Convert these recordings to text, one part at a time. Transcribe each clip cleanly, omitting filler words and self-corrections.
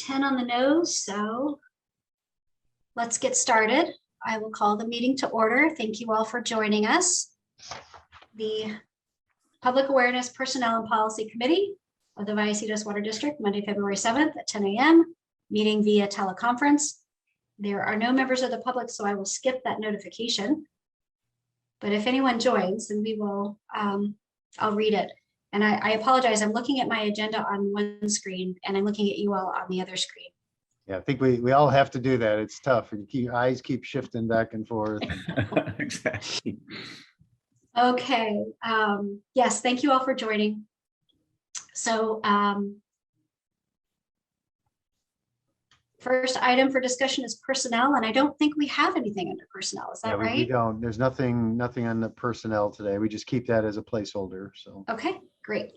10 on the nose, so let's get started. I will call the meeting to order. Thank you all for joining us. The Public Awareness Personnel and Policy Committee of the Vallecitos Water District, Monday, February 7th at 10 a.m., meeting via teleconference. There are no members of the public, so I will skip that notification. But if anyone joins, then we will, I'll read it. And I apologize, I'm looking at my agenda on one screen and I'm looking at you all on the other screen. Yeah, I think we all have to do that. It's tough. And your eyes keep shifting back and forth. Exactly. Okay, yes, thank you all for joining. So first item for discussion is personnel, and I don't think we have anything under personnel. Is that right? We don't. There's nothing on the personnel today. We just keep that as a placeholder. So okay, great.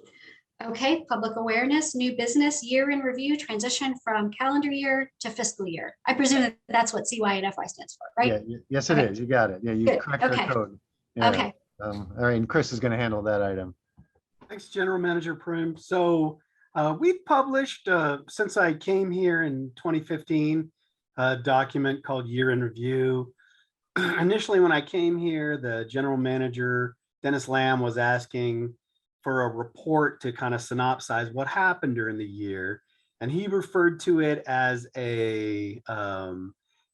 Okay, public awareness, new business, year in review, transition from calendar year to fiscal year. I presume that that's what CY and FY stands for, right? Yeah, yes, it is. You got it. Yeah, you Good. cracked our code. Yeah. Okay. All right, and Chris is going to handle that item. Thanks, General Manager Prim. So we've published, since I came here in 2015, a document called Year in Review. Initially, when I came here, the General Manager, Dennis Lamb, was asking for a report to kind of synopsize what happened during the year. And he referred to it as a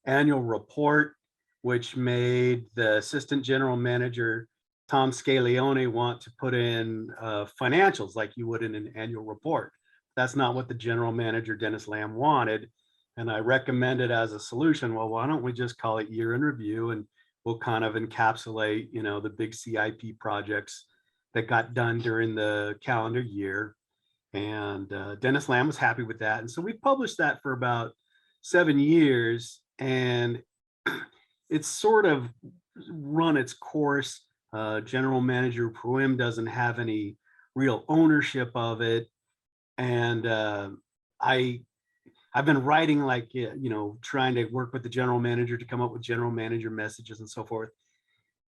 annual report, which made the Assistant General Manager, Tom Scalione, want to put in financials like you would in an annual report. That's not what the General Manager, Dennis Lamb, wanted. And I recommended as a solution, well, why don't we just call it Year in Review, and we'll kind of encapsulate, you know, the big CIP projects that got done during the calendar year. And Dennis Lamb was happy with that. And so we published that for about 7 years, and it's sort of run its course. General Manager Pruim doesn't have any real ownership of it. And I've been writing, like, you know, trying to work with the General Manager to come up with General Manager messages and so forth.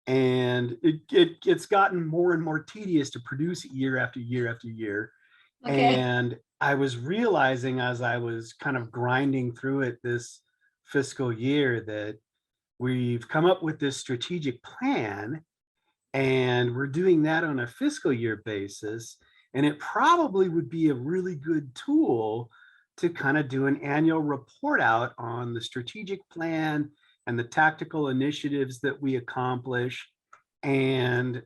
And it's gotten more and more tedious to produce year after year after year. Okay. And I was realizing as I was kind of grinding through it this fiscal year that we've come up with this strategic plan, and we're doing that on a fiscal year basis. And it probably would be a really good tool to kind of do an annual report out on the strategic plan and the tactical initiatives that we accomplish. And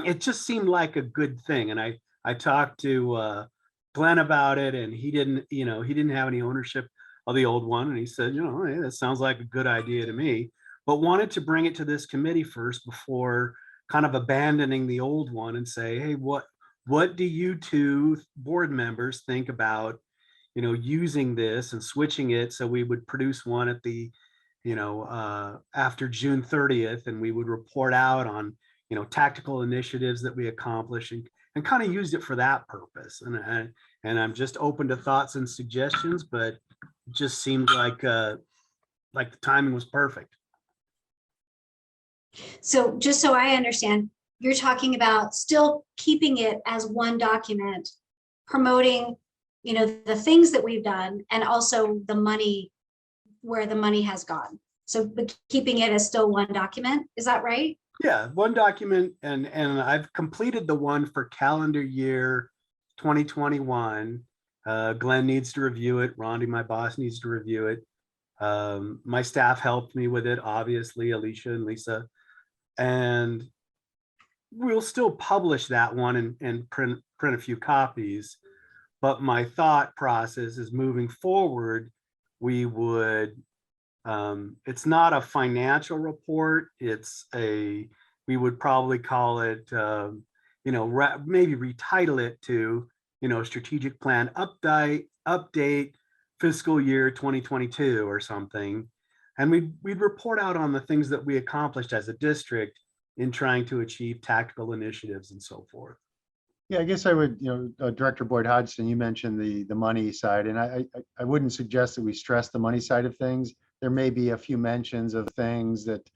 it just seemed like a good thing. And I talked to Glenn about it, and he didn't have any ownership of the old one. And he said, you know, hey, that sounds like a good idea to me, but wanted to bring it to this committee first before kind of abandoning the old one and say, hey, what do you two board members think about, you know, using this and switching it so we would produce one at the, you know, after June 30th, and we would report out on, you know, tactical initiatives that we accomplish, and kind of used it for that purpose. And I'm just open to thoughts and suggestions, but it just seemed like the timing was perfect. So just so I understand, you're talking about still keeping it as one document, promoting, you know, the things that we've done, and also the money, where the money has gone. So but keeping it as still one document, is that right? Yeah, one document, and I've completed the one for calendar year 2021. Glenn needs to review it. Rondi, my boss, needs to review it. My staff helped me with it, obviously, Alicia and Lisa. And we'll still publish that one and print a few copies. But my thought process is, moving forward, we would, it's not a financial report. We would probably call it, you know, maybe retitle it to, you know, strategic plan update fiscal year 2022 or something. And we'd report out on the things that we accomplished as a district in trying to achieve tactical initiatives and so forth. Yeah, I guess I would, you know, Director Boyd Hodgson, you mentioned the money side, and I wouldn't suggest that we stress the money side of things. There may be a few mentions of things that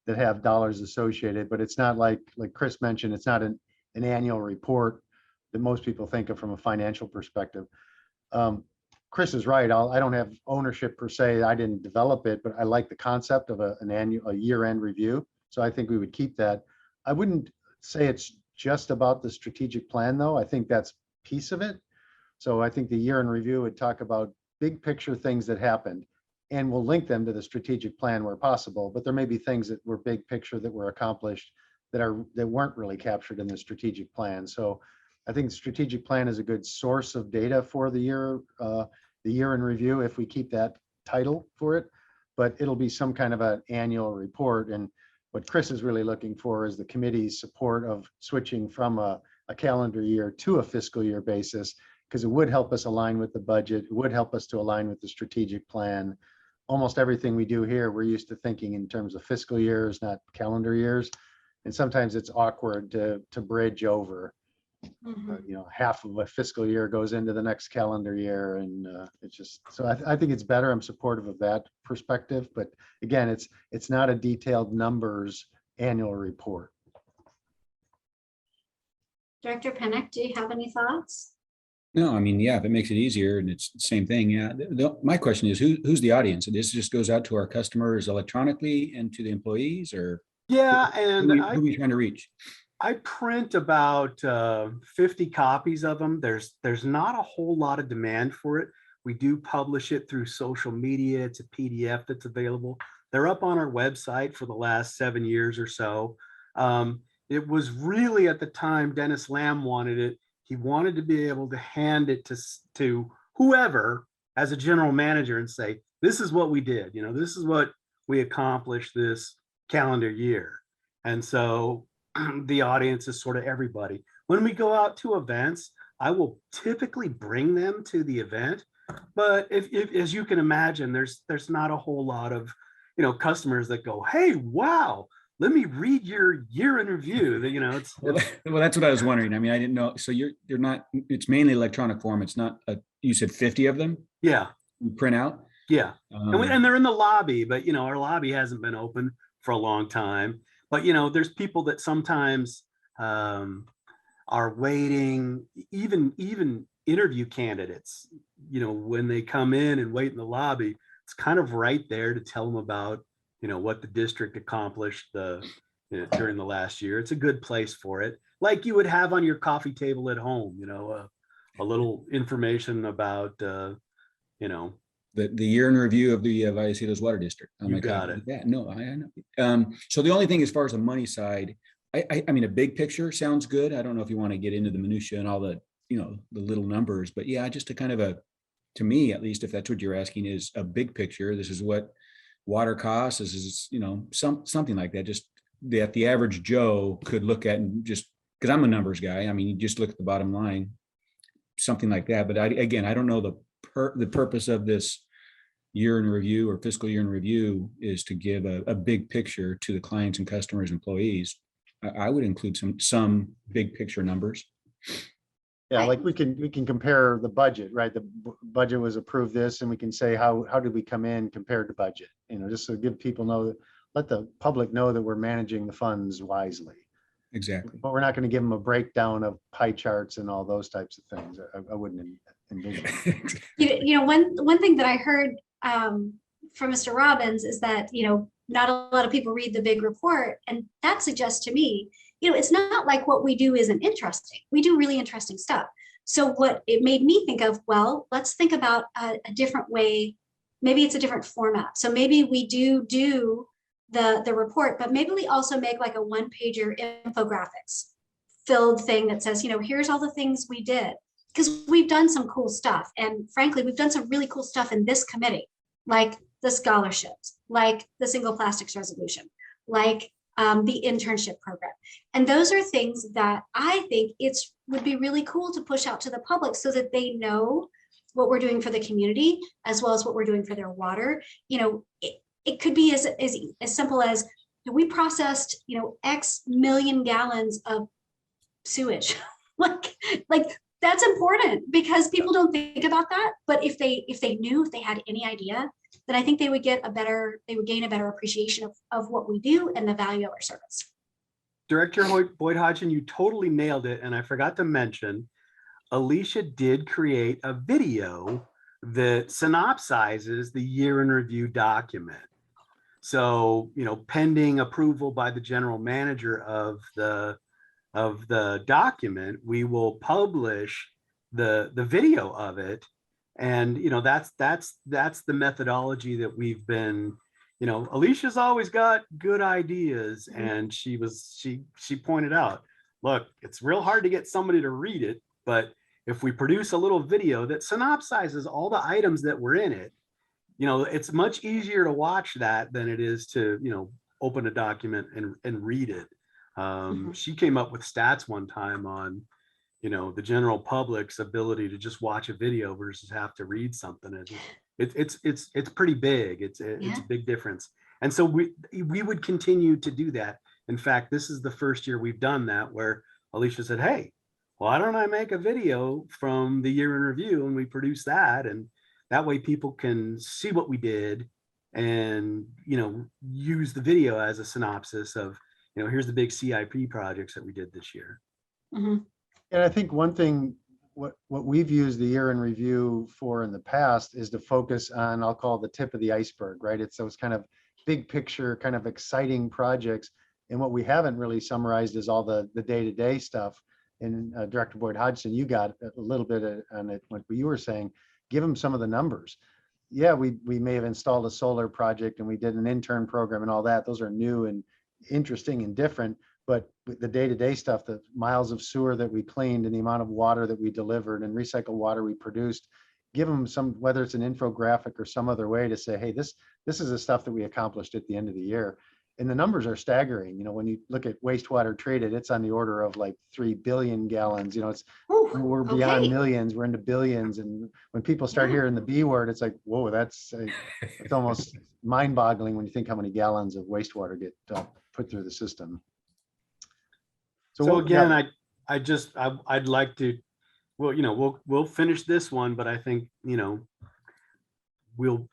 have dollars associated, but it's not like Chris mentioned, it's not an annual report that most people think of from a financial perspective. Chris is right. I don't have ownership per se. I didn't develop it, but I like the concept of a year-end review. So I think we would keep that. I wouldn't say it's just about the strategic plan, though. I think that's piece of it. So I think the year-end review would talk about big picture things that happened, and we'll link them to the strategic plan where possible. But there may be things that were big picture that were accomplished that weren't really captured in the strategic plan. So I think the strategic plan is a good source of data for the year in review if we keep that title for it. But it'll be some kind of an annual report. And what Chris is really looking for is the committee's support of switching from a calendar year to a fiscal year basis, because it would help us align with the budget. It would help us to align with the strategic plan. Almost everything we do here, we're used to thinking in terms of fiscal years, not calendar years. And sometimes it's awkward to bridge over. Half of a fiscal year goes into the next calendar year, and it's just, so I think it's better. I'm supportive of that perspective, but again, it's not a detailed numbers annual report. Director Pinnock, do you have any thoughts? No, I mean, yeah, if it makes it easier and it's the same thing, yeah. My question is, who's the audience? And this just goes out to our customers electronically and to the employees, or Yeah, who and who are we trying to reach? I print about 50 copies of them. There's not a whole lot of demand for it. We do publish it through social media. It's a PDF that's available. They're up on our website for the last 7 years or so. It was really at the time Dennis Lamb wanted it. He wanted to be able to hand it to whoever as a general manager and say, this is what we did. This is what we accomplished this calendar year. And so the audience is sort of everybody. When we go out to events, I will typically bring them to the event. But if as you can imagine, there's not a whole lot of, customers that go, hey, wow, let me read your year in review. Well, that's what I was wondering. I mean, I didn't know. So you're not, it's mainly electronic form. It's not, you said 50 of them Yeah, you print out? yeah. And they're in the lobby, but our lobby hasn't been open for a long time. But there's people that sometimes are waiting, even interview candidates, when they come in and wait in the lobby, it's kind of right there to tell them about, what the district accomplished during the last year. It's a good place for it. Like you would have on your coffee table at home, a little information about, The year in review of the Vallecitos Water District. I'm You like, got it. Yeah, no, I know. So the only thing as far as the money side, I mean, a big picture sounds good. I don't know if you want to get into the minutia and all the, the little numbers, but yeah, just a kind of to me, at least, if that's what you're asking, is a big picture. This is what water costs. This is, something like that. Just that the average Joe could look at and just, because I'm a numbers guy. I mean, you just look at the bottom line, something like that. But I don't know the purpose of this year in review or fiscal year in review is to give a big picture to the clients and customers, employees. I would include some big picture numbers. Yeah, like we can compare the budget, right? The budget was approved this, and we can say how did we come in compared to budget? Just to give people let the public know that we're managing the funds wisely. Exactly. But we're not going to give them a breakdown of pie charts and all those types of things. I wouldn't envision. One thing that I heard from Mr. Robbins is that, not a lot of people read the big report. And that suggests to me, it's not like what we do isn't interesting. We do really interesting stuff. So what it made me think of, well, let's think about a different way. Maybe it's a different format. So maybe we do the report, but maybe we also make like a one-pager infographics filled thing that says, here's all the things we did. Because we've done some cool stuff. And frankly, we've done some really cool stuff in this committee, like the scholarships, like the single plastics resolution, like the internship program. And those are things that I think would be really cool to push out to the public so that they know what we're doing for the community, as well as what we're doing for their water. It could be as simple as we processed, X million gallons of sewage. like that's important because people don't think about that. But if they had any idea, then I think they would gain a better appreciation of what we do and the value of our service. Director Boyd Hodgson, you totally nailed it. And I forgot to mention, Alicia did create a video that synopsizes the year in review document. So, pending approval by the general manager of the document, we will publish the video of it. And, that's the methodology that we've been, Alicia's always got good ideas. And she pointed out, look, it's real hard to get somebody to read it, but if we produce a little video that synopsizes all the items that were in it, it's much easier to watch that than it is to, open a document and read it. She came up with stats one time on, the general public's ability to just watch a video versus have to read something. It's pretty big. It's a big difference. And so we would continue to do that. In fact, this is the first year we've done that, where Alicia said, hey, why don't I make a video from the year in review, and we produce that, and that way people can see what we did and, use the video as a synopsis of, here's the big CIP projects that we did this year. Mhm. And I think one thing, what we've used the year in review for in the past is to focus on, I'll call the tip of the iceberg, right? It's those kind of big picture, kind of exciting projects. And what we haven't really summarized is all the day-to-day stuff. And Director Boyd Hodgson, you got a little bit on it, what you were saying. Give them some of the numbers. Yeah, we may have installed a solar project and we did an intern program and all that. Those are new and interesting and different. But the day-to-day stuff, the miles of sewer that we cleaned and the amount of water that we delivered and recycled water we produced, give them some, whether it's an infographic or some other way to say, hey, this is the stuff that we accomplished at the end of the year. And the numbers are staggering. When you look at wastewater treated, it's on the order of like 3 billion gallons. We're beyond Okay. millions, we're into billions. And when people start hearing the B word, it's like, whoa, it's almost mind boggling when you think how many gallons of wastewater get put through the system. So again, I'd like to, we'll finish this one, but I think, we'll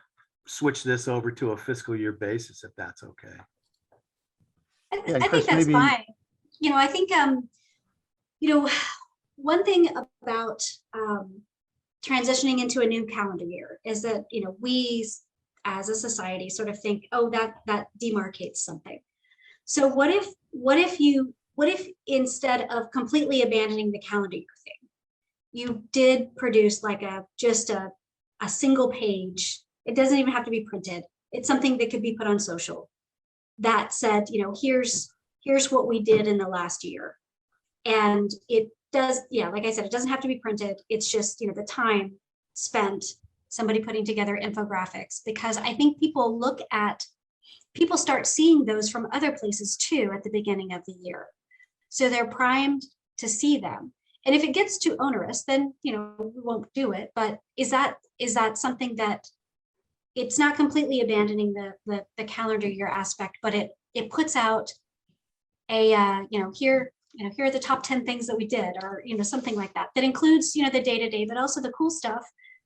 switch this over to a fiscal year basis if that's okay. Yeah, I Chris, think that's maybe- fine. I think, one thing about transitioning into a new calendar year is that, we as a society sort of think, oh, that demarcates something. So what if instead of completely abandoning the calendar year thing, you did produce like just a single page? It doesn't even have to be printed. It's something that could be put on social that said, here's what we did in the last year. And it does, like I said, it doesn't have to be printed. It's just, the time spent somebody putting together infographics, because I think people start seeing those from other places too at the beginning of the year. So they're primed to see them. And if it gets too onerous, then, we won't do it. But is that something that it's not completely abandoning the calendar year aspect, but it puts out a, here are the top 10 things that we did, or, something like that, that includes, the day-to-day, but also the cool stuff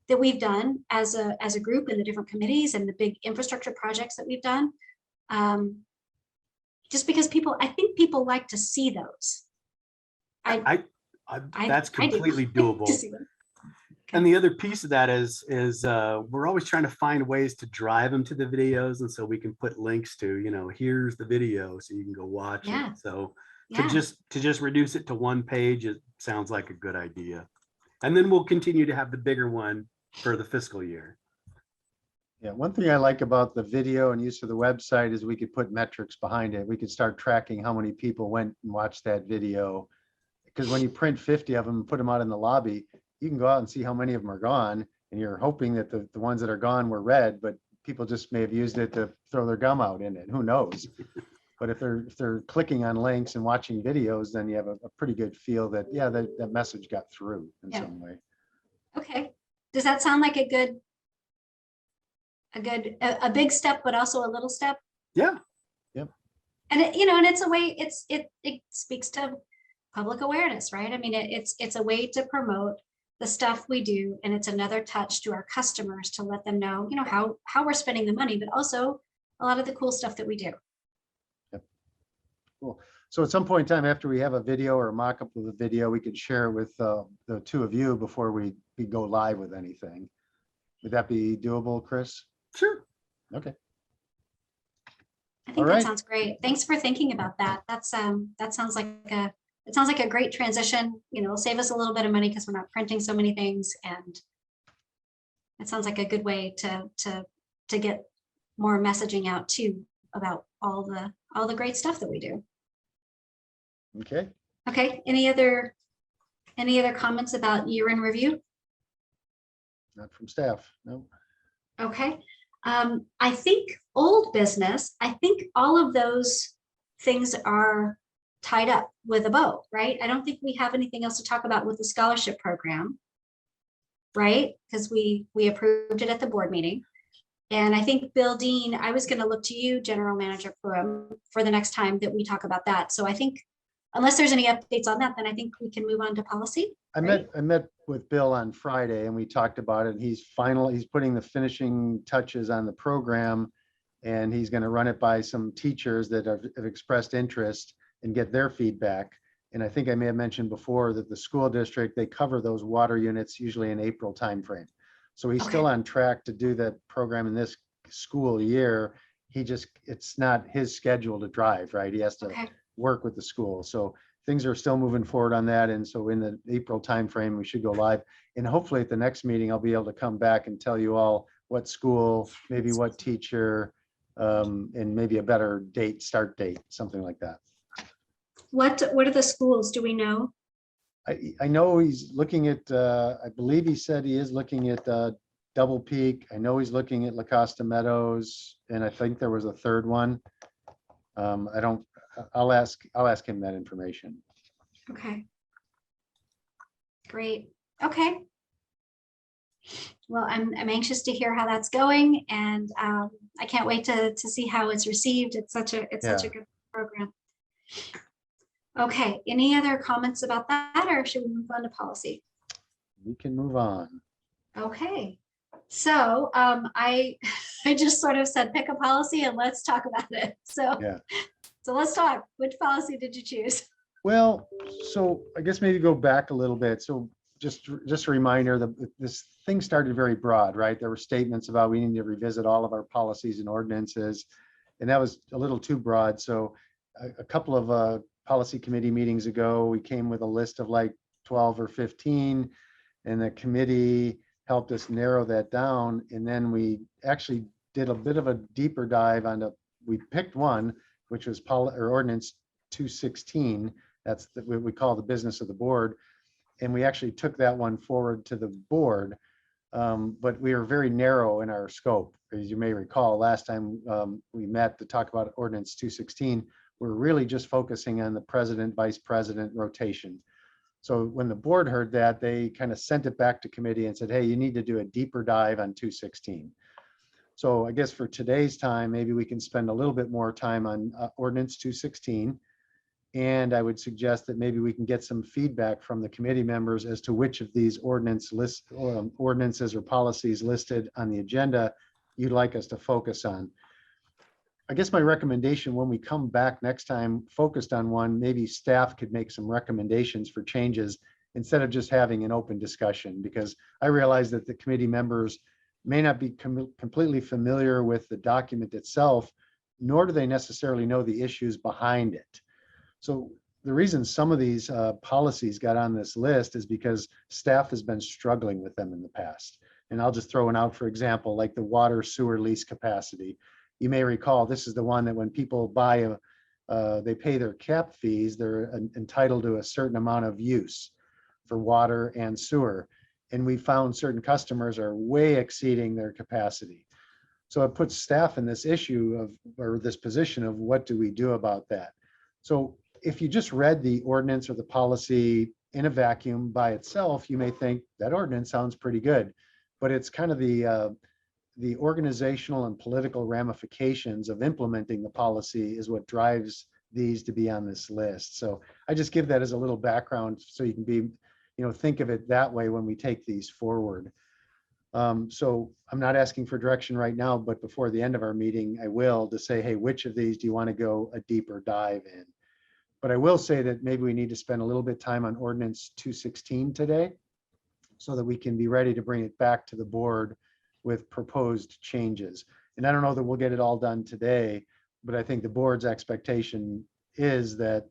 that we've done as a group in the different committees and the big infrastructure projects that we've done. Just because I think people like to see those. That's completely doable. And the other piece of that is we're always trying to find ways to drive them to the videos. And so we can put links to, here's the video so you can go watch it. So to just reduce it to one page, it sounds like a good idea. And then we'll continue to have the bigger one for the fiscal year. Yeah, one thing I like about the video and use of the website is we could put metrics behind it. We could start tracking how many people went and watched that video. Because when you print 50 of them and put them out in the lobby, you can go out and see how many of them are gone. And you're hoping that the ones that are gone were read, but people just may have used it to throw their gum out in it. Who knows? But if they're clicking on links and watching videos, then you have a pretty good feel that, yeah, that message got through in some way. Okay. Does that sound like a big step, but also a little step? Yeah. Yep. And and it's a way, it speaks to public awareness, right? I mean, it's a way to promote the stuff we do, and it's another touch to our customers to let them know, how we're spending the money, but also a lot of the cool stuff that we do. Yep. Cool. So at some point in time, after we have a video or a mock-up of the video, we could share it with the two of you before we go live with anything. Would that be doable, Chris? Sure. Okay. I think All that right. sounds great. Thanks for thinking about that. That sounds like a great transition. It'll save us a little bit of money because we're not printing so many things, and it sounds like a good way to get more messaging out too about all the great stuff that we do. Okay. Okay, any other comments about year in review? Not from staff. No. Okay, I think old business, I think all of those things are tied up with a bow, right? I don't think we have anything else to talk about with the scholarship program, right? Because we approved it at the board meeting. And I think Bill Dean, I was going to look to you, General Manager Purim, for the next time that we talk about that. So I think unless there's any updates on that, then I think we can move on to policy. I met with Bill on Friday and we talked about it. He's putting the finishing touches on the program, and he's going to run it by some teachers that have expressed interest and get their feedback. And I think I may have mentioned before that the school district, they cover those water units usually in April timeframe. So he's still on track to do that program in this school year. It's not his schedule to drive, right? He has to work with the school. So things are still moving forward on that. And so in the April timeframe, we should go live. And hopefully at the next meeting, I'll be able to come back and tell you all what school, maybe what teacher, and maybe a better start date, something like that. What are the schools? Do we know? I know he's looking at, I believe he said he is looking at Double Peak. I know he's looking at La Costa Meadows, and I think there was a third one. I'll ask him that information. Okay. Great. Okay. Well, I'm anxious to hear how that's going, and I can't wait to see how it's received. It's such a good program. Okay, any other comments about that, or should we move on to policy? We can move on. Okay, so I just sort of said pick a policy and let's talk about it. So let's talk. Which policy did you choose? Well, so I guess maybe go back a little bit. So just a reminder that this thing started very broad, right? There were statements about we need to revisit all of our policies and ordinances, and that was a little too broad. So a couple of policy committee meetings ago, we came with a list of like 12 or 15, and the committee helped us narrow that down. And then we actually did a bit of a deeper dive we picked one, which was ordinance 216. That's what we call the business of the board. And we actually took that one forward to the board. But we are very narrow in our scope. As you may recall, last time we met to talk about ordinance 216, we're really just focusing on the president, vice president rotation. So when the board heard that, they kind of sent it back to committee and said, hey, you need to do a deeper dive on 216. So I guess for today's time, maybe we can spend a little bit more time on ordinance 216. And I would suggest that maybe we can get some feedback from the committee members as to which of these ordinances or policies listed on the agenda you'd like us to focus on. I guess my recommendation when we come back next time focused on one, maybe staff could make some recommendations for changes instead of just having an open discussion, because I realize that the committee members may not be completely familiar with the document itself, nor do they necessarily know the issues behind it. So the reason some of these policies got on this list is because staff has been struggling with them in the past. And I'll just throw one out, for example, like the water sewer lease capacity. You may recall, this is the one that when people buy they pay their cap fees, they're entitled to a certain amount of use for water and sewer. And we found certain customers are way exceeding their capacity. So it puts staff in this this position of what do we do about that? So if you just read the ordinance or the policy in a vacuum by itself, you may think that ordinance sounds pretty good, but it's kind of the organizational and political ramifications of implementing the policy is what drives these to be on this list. So I just give that as a little background so you can think of it that way when we take these forward. So I'm not asking for direction right now, but before the end of our meeting, I will to say, hey, which of these do you want to go a deeper dive in? But I will say that maybe we need to spend a little bit of time on ordinance 216 today so that we can be ready to bring it back to the board with proposed changes. And I don't know that we'll get it all done today, but I think the board's expectation is that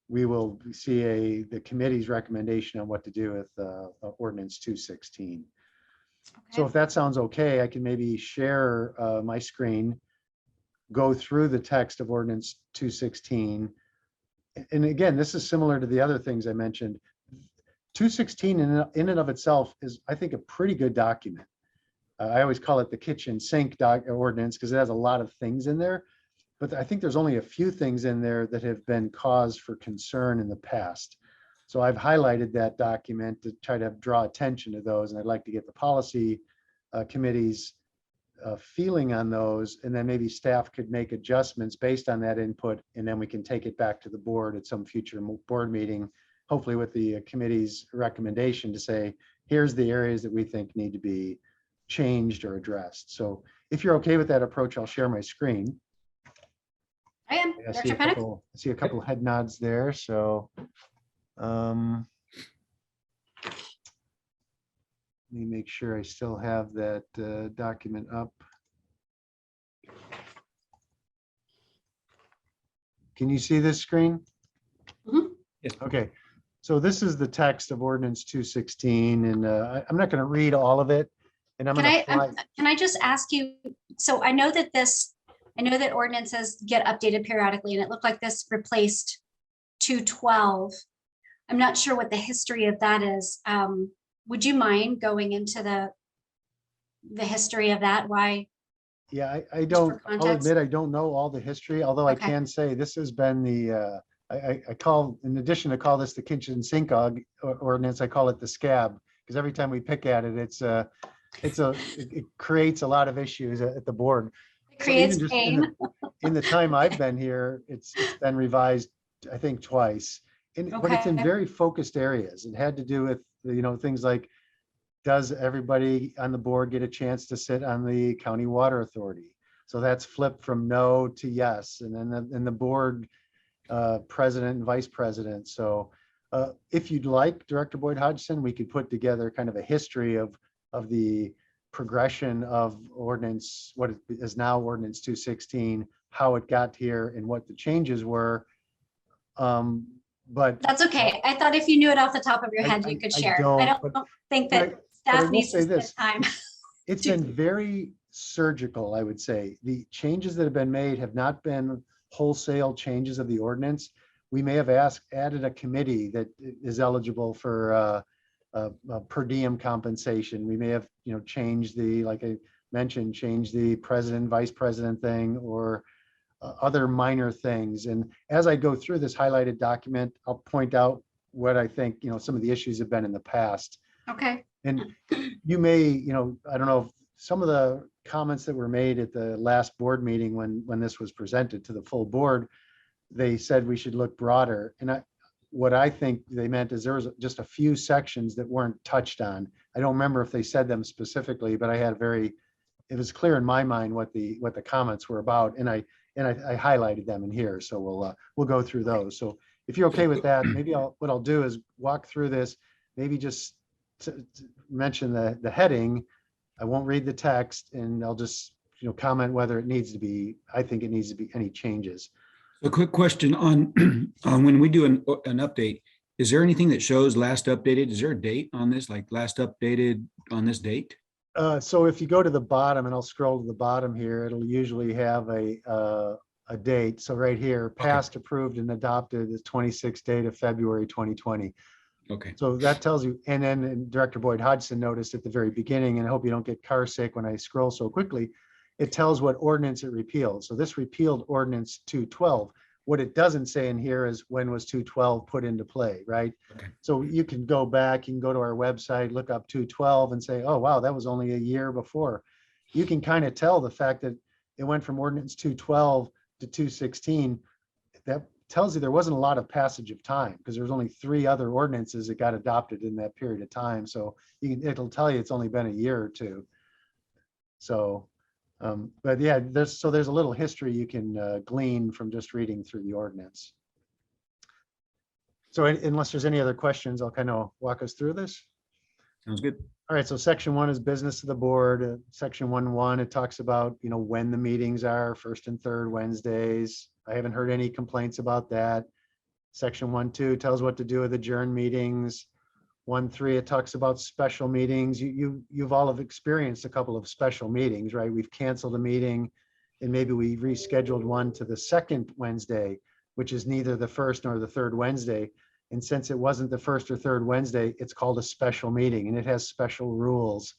we will see the committee's recommendation on what to do with ordinance 216. So Okay. if that sounds okay, I can maybe share my screen, go through the text of ordinance 216. And again, this is similar to the other things I mentioned. 216 in and of itself is, I think, a pretty good document. I always call it the kitchen sink ordinance because it has a lot of things in there. But I think there's only a few things in there that have been cause for concern in the past. So I've highlighted that document to try to draw attention to those. And I'd like to get the policy committee's feeling on those. And then maybe staff could make adjustments based on that input. And then we can take it back to the board at some future board meeting, hopefully with the committee's recommendation to say, here's the areas that we think need to be changed or addressed. So if you're okay with that approach, I'll share my screen. I am. I see Director Pennick? I see a couple head nods there, so. Let me make sure I still have that document up. Can you see this screen? Mhm. Yes. Okay, so this is the text of ordinance 216, and I'm not going to read all of it. And I'm Can going I, to can I just ask you, so I know that ordinances get updated periodically, and it looked like this replaced 212. I'm not sure what the history of that is. Would you mind going into the history of that? Why? Yeah, I for don't, I'll context? admit I don't know all the history, although I Okay. can say this has been the, I call, in addition to call this the kitchen sink ordinance, I call it the scab, because every time we pick at it, it creates a lot of issues at the board. It So even creates just pain. in the time I've been here, it's been revised, I think, twice. But it's in Okay. very focused areas. It had to do with, things like, does everybody on the board get a chance to sit on the county water authority? So that's flipped from no to yes. And then the board president and vice president. So if you'd like, Director Boyd Hodgson, we could put together kind of a history of the progression of ordinance, what is now ordinance 216, how it got here and what the changes were. But That's okay. I thought if you knew it off the top of your head, you could I share. I don't, don't think but I- that but I staff will needs say to spend this. time. it's been very surgical, I would say. The changes that have been made have not been wholesale changes of the ordinance. We may have added a committee that is eligible for per diem compensation. We may have, changed like I mentioned, changed the president, vice president thing, or other minor things. And as I go through this highlighted document, I'll point out what I think, some of the issues have been in the past. Okay. And you may, I don't know, if some of the comments that were made at the last board meeting when this was presented to the full board, they said we should look broader. And what I think they meant is there was just a few sections that weren't touched on. I don't remember if they said them specifically, but it was clear in my mind what the comments were about. And I highlighted them in here. So we'll go through those. So if you're okay with that, maybe what I'll do is walk through this, maybe just to mention the heading. I won't read the text, and I'll just comment whether it needs to be. I think it needs to be any changes. A quick question on when we do an update, is there anything that shows last updated? Is there a date on this, like last updated on this date? So if you go to the bottom, and I'll scroll to the bottom here, it'll usually have a date. So right here, passed, approved, and adopted is 26th date of February 2020. Okay. So that tells you, and then Director Boyd Hodgson noticed at the very beginning, and I hope you don't get car sick when I scroll so quickly, it tells what ordinance it repealed. So this repealed ordinance 212. What it doesn't say in here is when was 212 put into play, right? Okay. So you can go back, you can go to our website, look up 212 and say, oh, wow, that was only a year before. You can kind of tell the fact that it went from ordinance 212 to 216. That tells you there wasn't a lot of passage of time because there's only 3 other ordinances that got adopted in that period of time. So it'll tell you it's only been a year or two. So, but yeah, there's a little history you can glean from just reading through the ordinance. So unless there's any other questions, I'll kind of walk us through this. Sounds good. All right, so section 1 is business of the board. Section 1.1, it talks about, when the meetings are, first and third Wednesdays. I haven't heard any complaints about that. Section 1.2 tells what to do with adjourned meetings. 1.3, it talks about special meetings. You've all have experienced a couple of special meetings, right? We've canceled a meeting and maybe we rescheduled one to the second Wednesday, which is neither the first nor the third Wednesday. And since it wasn't the first or third Wednesday, it's called a special meeting and it has special rules.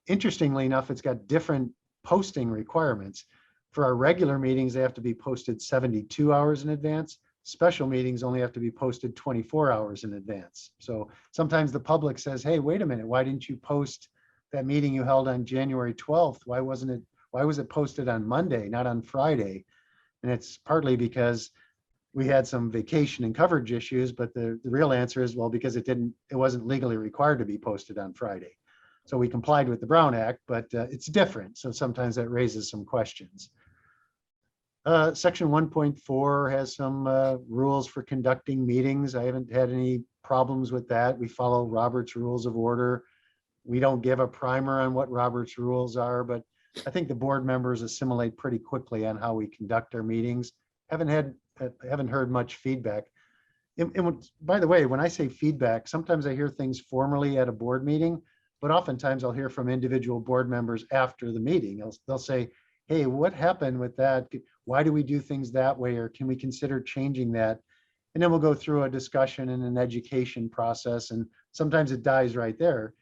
Interestingly enough, it's got different posting requirements. For our regular meetings, they have to be posted 72 hours in advance. Special meetings only have to be posted 24 hours in advance. So sometimes the public says, hey, wait a minute, why didn't you post that meeting you held on January 12th? Why was it posted on Monday, not on Friday? And it's partly because we had some vacation and coverage issues, but the real answer is, well, because it wasn't legally required to be posted on Friday. So we complied with the Brown Act, but it's different. So sometimes that raises some questions. Section 1.4 has some rules for conducting meetings. I haven't had any problems with that. We follow Robert's Rules of Order. We don't give a primer on what Robert's rules are, but I think the board members assimilate pretty quickly on how we conduct our meetings. Haven't heard much feedback. And by the way, when I say feedback, sometimes I hear things formally at a board meeting, but oftentimes I'll hear from individual board members after the meeting. They'll say, hey, what happened with that? Why do we do things that way? Or can we consider changing that? And then we'll go through a discussion and an education process. And sometimes it dies right there.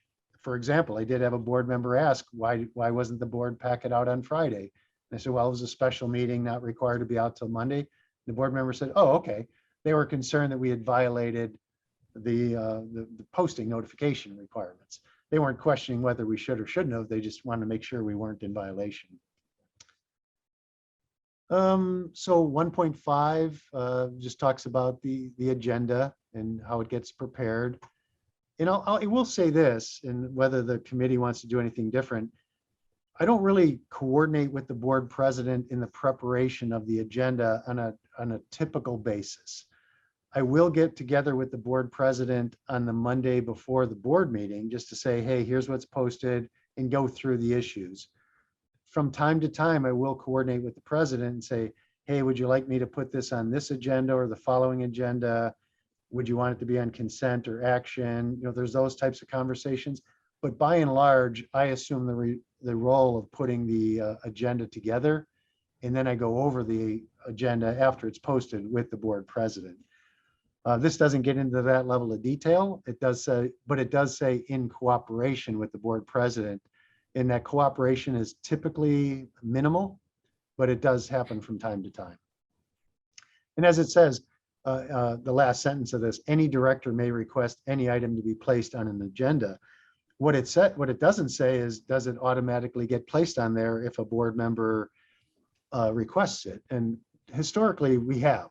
For example, I did have a board member ask, why wasn't the board packet out on Friday? And I said, well, it was a special meeting, not required to be out till Monday. The board member said, oh, okay. They were concerned that we had violated the posting notification requirements. They weren't questioning whether we should or shouldn't have. They just wanted to make sure we weren't in violation. So 1.5 just talks about the agenda and how it gets prepared. And I will say this, and whether the committee wants to do anything different, I don't really coordinate with the board president in the preparation of the agenda on a typical basis. I will get together with the board president on the Monday before the board meeting just to say, hey, here's what's posted, and go through the issues. From time to time, I will coordinate with the president and say, hey, would you like me to put this on this agenda or the following agenda? Would you want it to be on consent or action? There's those types of conversations. But by and large, I assume the role of putting the agenda together, and then I go over the agenda after it's posted with the board president. This doesn't get into that level of detail. It does say, but it does say in cooperation with the board president, and that cooperation is typically minimal, but it does happen from time to time. And as it says, the last sentence of this, any director may request any item to be placed on an agenda. What it doesn't say is, does it automatically get placed on there if a board member requests it? And historically, we have.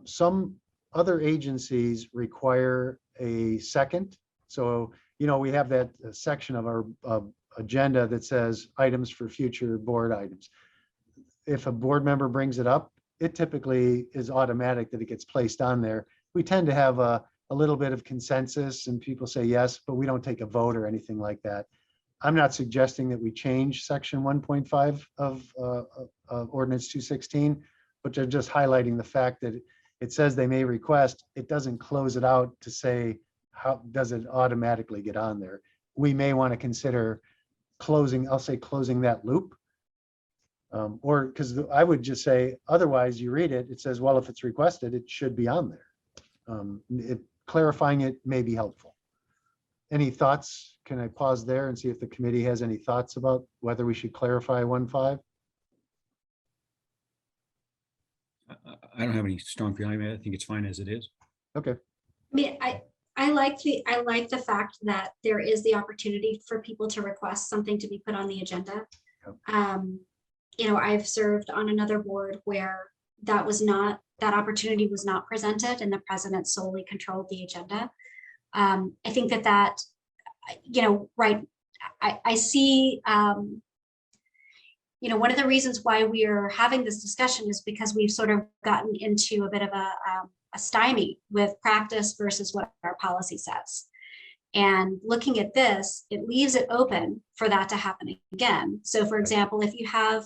Some other agencies require a second. So, we have that section of our agenda that says items for future board items. If a board member brings it up, it typically is automatic that it gets placed on there. We tend to have a little bit of consensus and people say yes, but we don't take a vote or anything like that. I'm not suggesting that we change section 1.5 of ordinance 216, but they're just highlighting the fact that it says they may request. It doesn't close it out to say, how does it automatically get on there? We may want to consider closing that loop. Or because I would just say, otherwise you read it, it says, well, if it's requested, it should be on there. Clarifying it may be helpful. Any thoughts? Can I pause there and see if the committee has any thoughts about whether we should clarify 1.5? I don't have any strong feeling. I think it's fine as it is. Okay. I mean, I like the fact that there is the opportunity for people to request something to be put on the agenda. I've served on another board where that opportunity was not presented and the president solely controlled the agenda. I think that right. I see, one of the reasons why we are having this discussion is because we've sort of gotten into a bit of a stymie with practice versus what our policy says. And looking at this, it leaves it open for that to happen again. So for example, if you have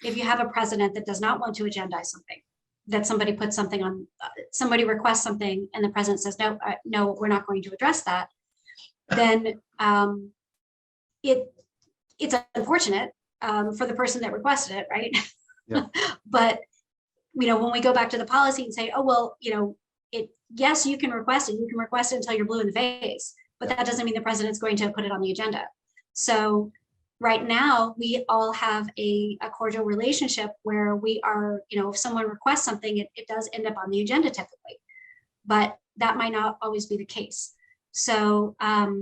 a president that does not want to agendize something, that somebody puts something on, somebody requests something and the president says, no, no, we're not going to address that, then it's unfortunate for the person that requested it, right? Yeah. But when we go back to the policy and say, oh, well, yes, you can request it. You can request it until you're blue in the face, but that doesn't mean the president's going to put it on the agenda. So right now, we all have a cordial relationship where we are, if someone requests something, it does end up on the agenda typically, but that might not always be the case. So I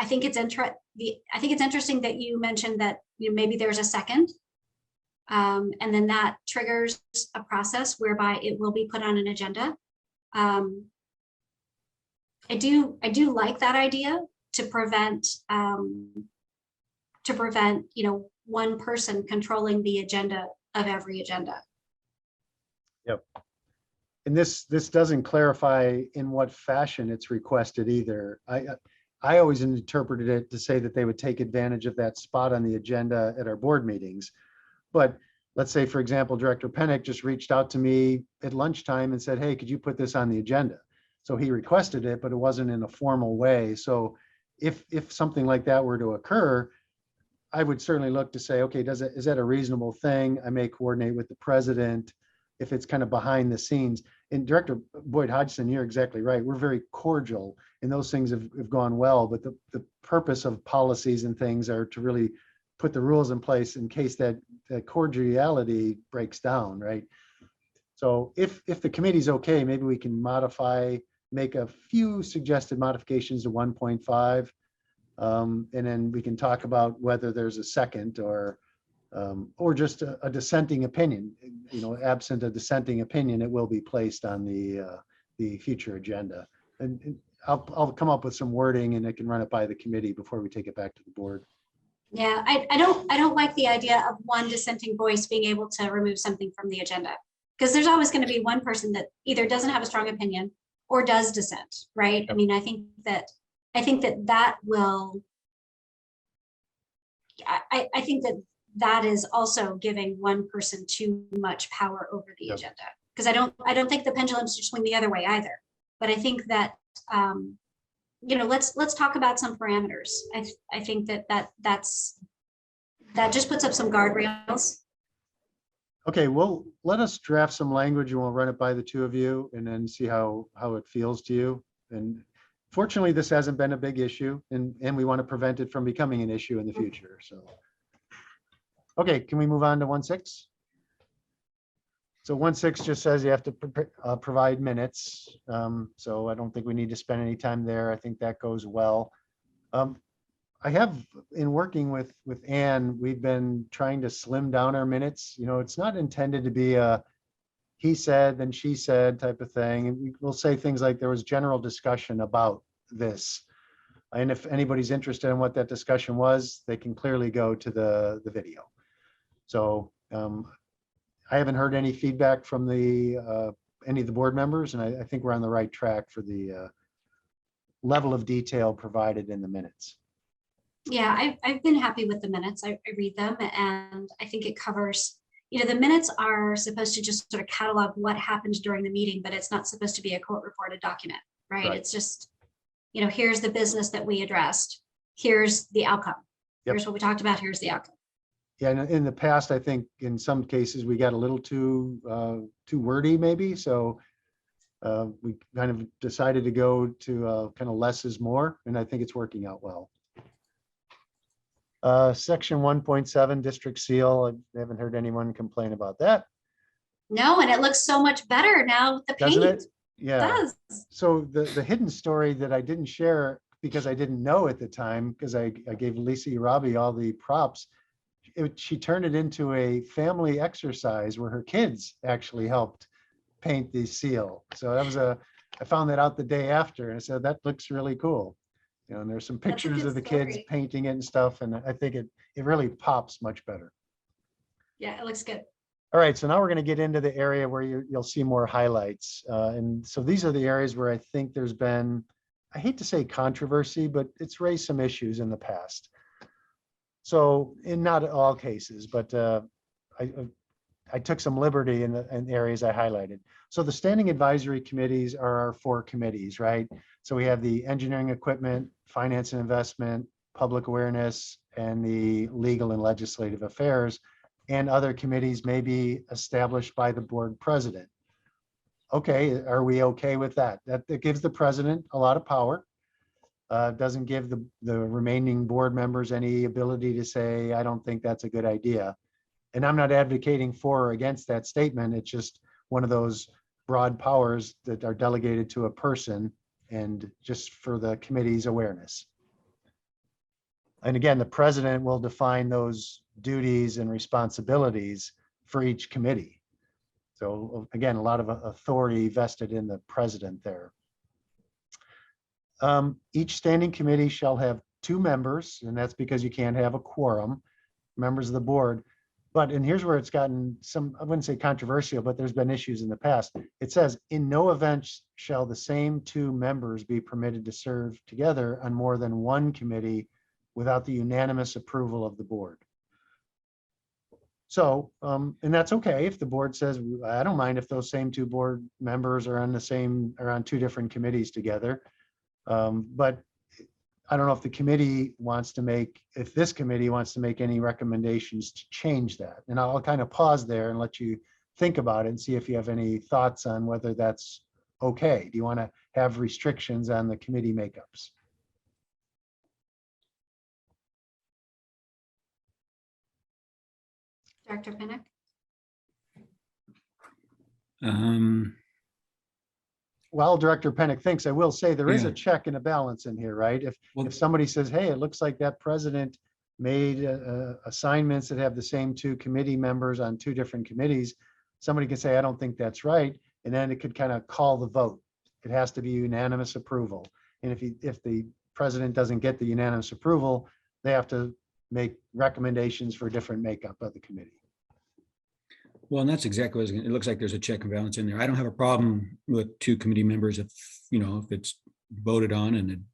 think it's interesting that you mentioned that maybe there's a second, and then that triggers a process whereby it will be put on an agenda. I do like that idea to prevent one person controlling the agenda of every agenda. Yep. And this doesn't clarify in what fashion it's requested either. I always interpreted it to say that they would take advantage of that spot on the agenda at our board meetings. But let's say, for example, Director Pennick just reached out to me at lunchtime and said, hey, could you put this on the agenda? So he requested it, but it wasn't in a formal way. So if something like that were to occur, I would certainly look to say, okay, is that a reasonable thing? I may coordinate with the president if it's kind of behind the scenes. And Director Boyd Hodgson, you're exactly right. We're very cordial and those things have gone well, but the purpose of policies and things are to really put the rules in place in case that cordiality breaks down, right? So if the committee's okay, maybe we can make a few suggested modifications to 1.5. And then we can talk about whether there's a second or just a dissenting opinion. Absent a dissenting opinion, it will be placed on the future agenda. And I'll come up with some wording and I can run it by the committee before we take it back to the board. Yeah, I don't like the idea of one dissenting voice being able to remove something from the agenda, because there's always going to be one person that either doesn't have a strong opinion or does dissent, right? I mean, I think that will. I think that is also giving one person too much power over the agenda, because I don't think the pendulum should swing the other way either. But I think that let's talk about some parameters. I think that just puts up some guardrails. Okay, well, let us draft some language and we'll run it by the two of you and then see how it feels to you. And fortunately, this hasn't been a big issue and we want to prevent it from becoming an issue in the future. So, okay, can we move on to 1.6? So 1.6 just says you have to provide minutes. So I don't think we need to spend any time there. I think that goes well. I have, in working with Ann, we've been trying to slim down our minutes. It's not intended to be a he said, then she said type of thing. And we'll say things like there was general discussion about this. And if anybody's interested in what that discussion was, they can clearly go to the video. So I haven't heard any feedback from any of the board members, and I think we're on the right track for the level of detail provided in the minutes. Yeah, I've been happy with the minutes. I read them and I think it covers, the minutes are supposed to just sort of catalog what happened during the meeting, but it's not supposed to be a court reported document, right? It's just, here's the business that we addressed. Here's the outcome. Here's what we talked about. Here's the outcome. Yeah, in the past, I think in some cases we got a little too wordy maybe. So we kind of decided to go to kind of less is more, and I think it's working out well. Section 1.7 district seal. I haven't heard anyone complain about that. No, and it looks so much better now with the paint. Doesn't it? Yeah. It does. So the hidden story that I didn't share because I didn't know at the time, because I gave Lisa Irabi all the props. She turned it into a family exercise where her kids actually helped paint the seal. So that was I found that out the day after and I said, that looks really cool. And there's some pictures of the kids painting it and stuff. And I think it really pops much better. Yeah, it looks good. All right, so now we're going to get into the area where you'll see more highlights. And so these are the areas where I think there's been, I hate to say controversy, but it's raised some issues in the past. So in not all cases, but I took some liberty in the areas I highlighted. So the standing advisory committees are our 4 committees, right? So we have the engineering equipment, finance and investment, public awareness, and the legal and legislative affairs. And other committees may be established by the board president. Okay, are we okay with that? That gives the president a lot of power. Doesn't give the remaining board members any ability to say, I don't think that's a good idea. And I'm not advocating for or against that statement. It's just one of those broad powers that are delegated to a person and just for the committee's awareness. And again, the president will define those duties and responsibilities for each committee. So again, a lot of authority vested in the president there. Each standing committee shall have 2 members, and that's because you can't have a quorum, members of the board. But, and here's where it's gotten some, I wouldn't say controversial, but there's been issues in the past. It says, in no event shall the same 2 members be permitted to serve together on more than one committee without the unanimous approval of the board. So, and that's okay if the board says, I don't mind if those same 2 board members are on the same, are on 2 different committees together. But I don't know if the committee wants to make, if this committee wants to make any recommendations to change that. And I'll kind of pause there and let you think about it and see if you have any thoughts on whether that's okay. Do you want to have restrictions on the committee makeups? Director Pinnock? While Director Pennick thinks, I will say there is Yeah. a check and a balance in here, right? Well- If somebody says, hey, it looks like that president made assignments that have the same 2 committee members on 2 different committees, somebody can say, I don't think that's right. And then it could kind of call the vote. It has to be unanimous approval. And if the president doesn't get the unanimous approval, they have to make recommendations for different makeup of the committee. Well, and that's exactly what it looks like. There's a check and balance in there. I don't have a problem with 2 committee members if, you know, if it's voted on and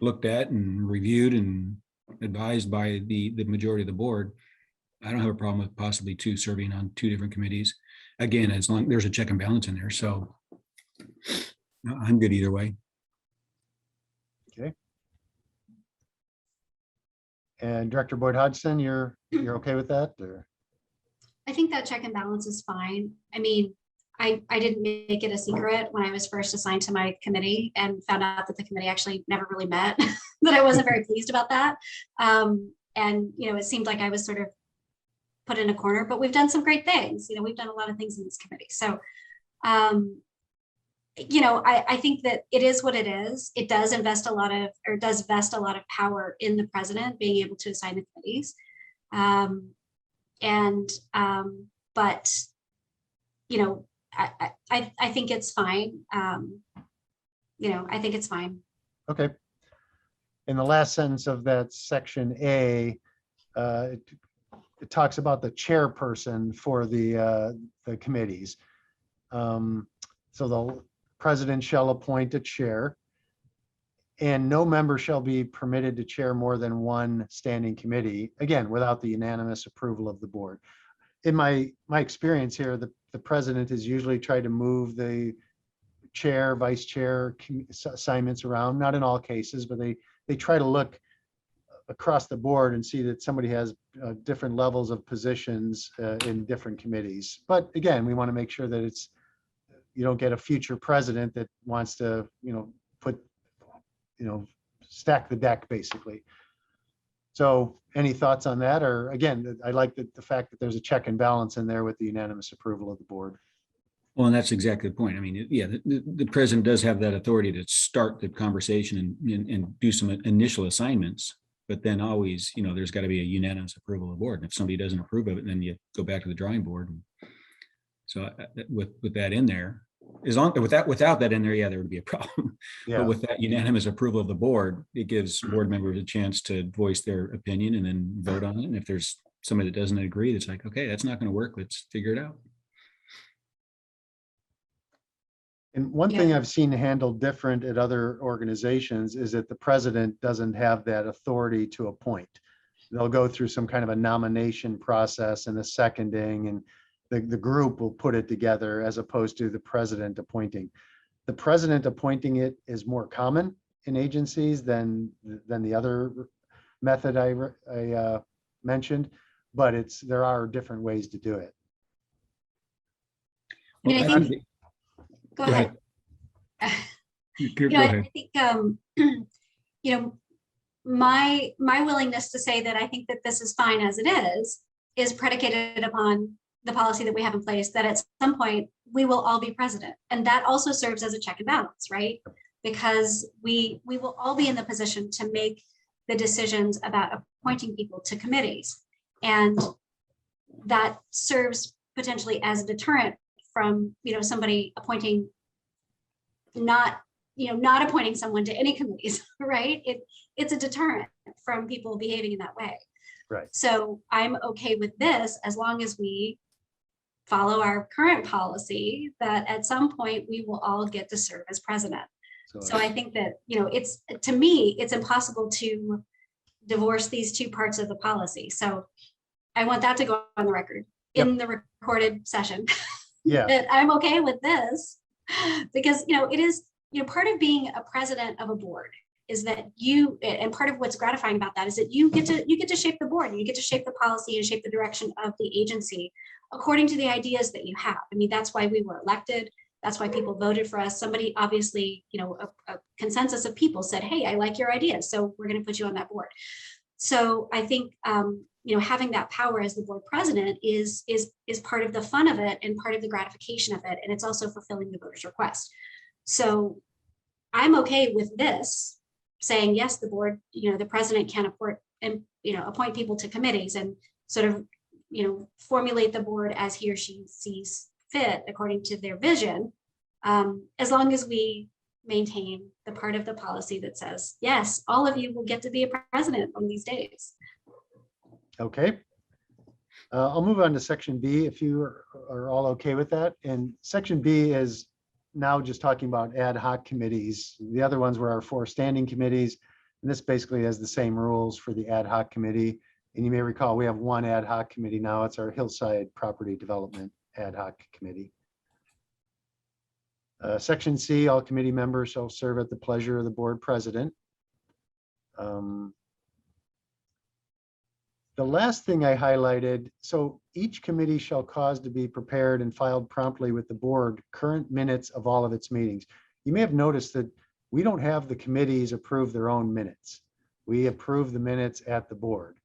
looked at and reviewed and advised by the majority of the board. I don't have a problem with possibly 2 serving on 2 different committees. Again, as long there's a check and balance in there. So I'm good either way. Okay. And Director Boyd Hodgson, you're okay with that, or? I think that check and balance is fine. I mean, I didn't make it a secret when I was first assigned to my committee and found out that the committee actually never really met, that I wasn't very pleased about that. And, you know, it seemed like I was sort of put in a corner, but we've done some great things. You know, we've done a lot of things in this committee. So, you know, I think that it is what it is. It does vest a lot of power in the president being able to assign the committees. But, you know, I think it's fine. You know, I think it's fine. Okay. In the last sentence of that section A, it talks about the chairperson for the committees. So the president shall appoint a chair, and no member shall be permitted to chair more than one standing committee, again, without the unanimous approval of the board. In my experience here, the president has usually tried to move the chair, vice chair assignments around, not in all cases, but they try to look across the board and see that somebody has different levels of positions in different committees. But again, we want to make sure that it's, you don't get a future president that wants to, you know, stack the deck basically. So any thoughts on that? Or again, I like the fact that there's a check and balance in there with the unanimous approval of the board. Well, and that's exactly the point. I mean, yeah, the president does have that authority to start the conversation and do some initial assignments, but then always, you know, there's got to be a unanimous approval of the board. And if somebody doesn't approve of it, then you go back to the drawing board. So with that in there, as long without that in there, yeah, there would be a problem. Yeah. But with that unanimous approval of the board, it gives board members a chance to voice their opinion and then vote on it. And if there's somebody that doesn't agree, it's like, okay, that's not going to work. Let's figure it out. And one thing Yeah. I've seen handled different at other organizations is that the president doesn't have that authority to appoint. They'll go through some kind of a nomination process and a seconding, and the group will put it together as opposed to the president appointing. The president appointing it is more common in agencies than the other method I mentioned, but there are different ways to do it. I mean, I Well, think- Go Go ahead. Go I ahead. think, my willingness to say that I think that this is fine as it is predicated upon the policy that we have in place, that at some point we will all be president. And that also serves as a check and balance, right? Because we will all be in the position to make the decisions about appointing people to committees. And that serves potentially as a deterrent from, somebody appointing not appointing someone to any committees, right? It's a deterrent from people behaving in that way. Right. So I'm okay with this as long as we follow our current policy that at some point we will all get to serve as president. So I think that, to me, it's impossible to divorce these two parts of the policy. So I want that to go on the record in the recorded session. Yeah. That I'm okay with this because, it is, part of being a president of a board is that and part of what's gratifying about that is that you get to shape the board, and you get to shape the policy and shape the direction of the agency according to the ideas that you have. I mean, that's why we were elected. That's why people voted for us. Somebody obviously, a consensus of people said, hey, I like your ideas, so we're going to put you on that board. So I think, having that power as the board president is part of the fun of it and part of the gratification of it. And it's also fulfilling the voters' request. So I'm okay with this saying, yes, the board, the president can appoint people to committees and sort of, formulate the board as he or she sees fit according to their vision, as long as we maintain the part of the policy that says, yes, all of you will get to be a president on these days. Okay. I'll move on to section B if you are all okay with that. And section B is now just talking about ad hoc committees. The other ones were our 4 standing committees. And this basically has the same rules for the ad hoc committee. And you may recall we have 1 ad hoc committee now. It's our Hillside Property Development Ad Hoc Committee. Section C, all committee members shall serve at the pleasure of the board president. The last thing I highlighted, so each committee shall cause to be prepared and filed promptly with the board current minutes of all of its meetings. You may have noticed that we don't have the committees approve their own minutes. We approve the minutes at the board,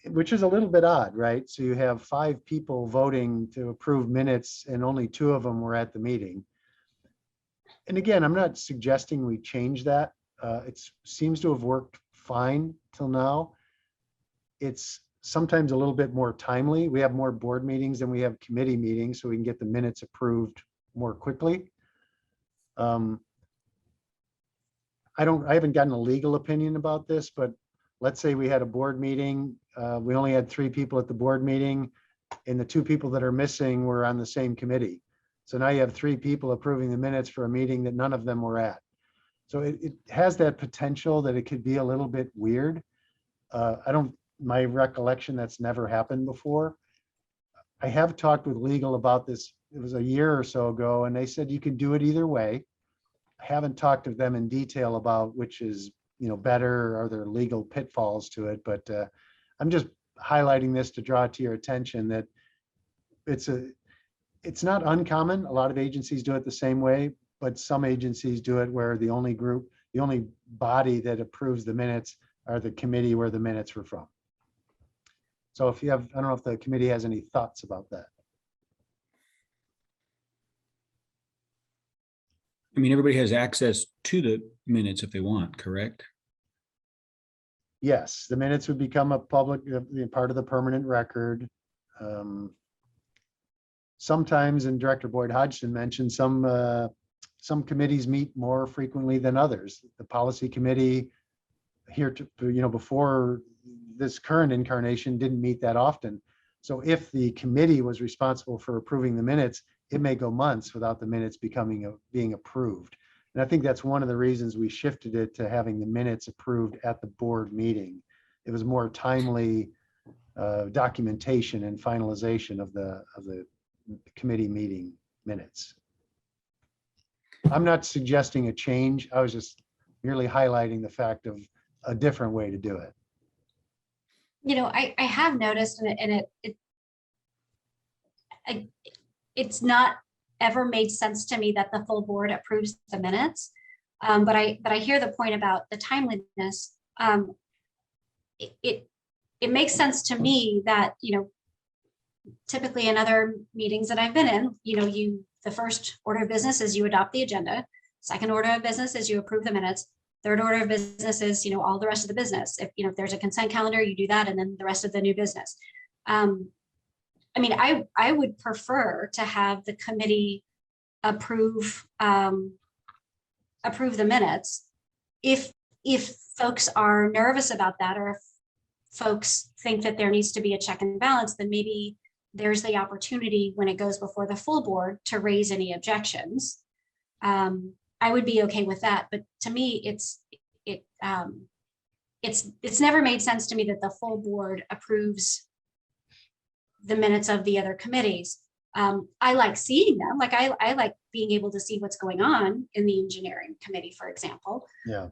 which is a little bit odd, right? So you have 5 people voting to approve minutes and only 2 of them were at the meeting. And again, I'm not suggesting we change that. It seems to have worked fine till now. It's sometimes a little bit more timely. We have more board meetings than we have committee meetings, so we can get the minutes approved more quickly. I haven't gotten a legal opinion about this, but let's say we had a board meeting. We only had 3 people at the board meeting, and the 2 people that are missing were on the same committee. So now you have 3 people approving the minutes for a meeting that none of them were at. So it has that potential that it could be a little bit weird. My recollection, that's never happened before. I have talked with legal about this. It was a year or so ago, and they said you can do it either way. I haven't talked to them in detail about which is, better, or are there legal pitfalls to it, but I'm just highlighting this to draw to your attention that it's not uncommon. A lot of agencies do it the same way, but some agencies do it where the only body that approves the minutes are the committee where the minutes were from. So I don't know if the committee has any thoughts about that. I mean, everybody has access to the minutes if they want, correct? Yes, the minutes would become a public, part of the permanent record. Sometimes, and Director Boyd Hodgson mentioned, some committees meet more frequently than others. The policy committee before this current incarnation didn't meet that often. So if the committee was responsible for approving the minutes, it may go months without the minutes being approved. And I think that's one of the reasons we shifted it to having the minutes approved at the board meeting. It was more timely documentation and finalization of the committee meeting minutes. I'm not suggesting a change. I was just merely highlighting the fact of a different way to do it. You know, I have noticed, and it's not ever made sense to me that the full board approves the minutes. But I hear the point about the timeliness. It makes sense to me that, you know, typically in other meetings that I've been in, you know, the first order of business is you adopt the agenda. Second order of business is you approve the minutes. Third order of business is, you know, all the rest of the business. If, you know, if there's a consent calendar, you do that, and then the rest of the new business. I mean, I would prefer to have the committee approve the minutes. If folks are nervous about that, or if folks think that there needs to be a check and balance, then maybe there's the opportunity when it goes before the full board to raise any objections. I would be okay with that, but to me, it's never made sense to me that the full board approves the minutes of the other committees. I like seeing them, like I like being able to see what's going on in the engineering committee, for example. Yeah.